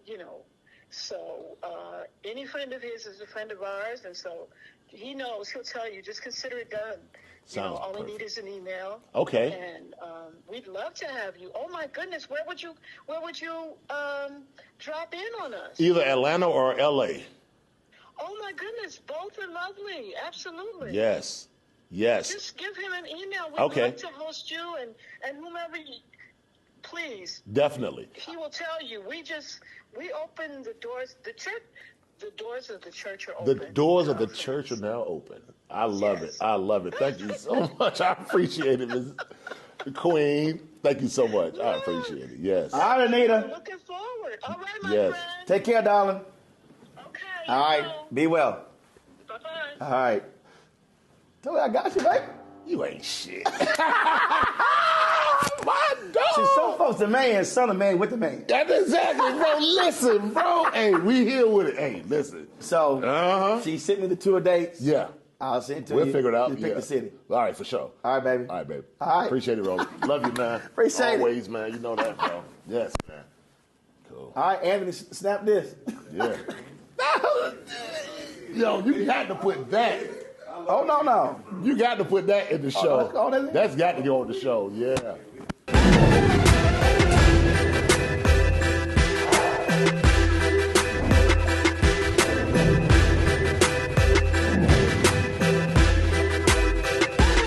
so any friend of his is a friend of ours. And so he knows, he'll tell you, just consider it done. Sounds all perfect. we need is an email. Okay. And we'd love to have you. Oh my goodness, where would you drop in on us? Either Atlanta or LA. Oh my goodness, both are lovely. Absolutely. Yes. Just give him an email. We'd love to host you and whomever please. Definitely. He will tell you. We open the doors. The doors of the church are open. The doors of the church are now open. I love it. I love it. Thank you so much. I appreciate it, Ms. Queen. Thank you so much. I appreciate it. Yes. All right, Anita. I'm looking forward. All right, my yes. friend. Take care, darling. Okay. All right. Be well. Bye-bye. All right. Tell me I got you, babe. You ain't shit. My dog. See, some folks, the man, son of man with the man. That's exactly, bro. Listen, bro. Hey, we here with it. Hey, listen. So, she sent me the tour dates. Yeah. I'll send it to you. We'll figure it out. You pick the city. All right, for sure. All right, baby. All right, baby. All right. Appreciate it, Roland. Love you, man. Appreciate it. Always, man. You know that, bro. Yes, man. Cool. All right, Anthony, snap this. Yeah. Yo, you had to put that. Oh, no. You got to put that in the show. That's That's got to go on the show. Yeah.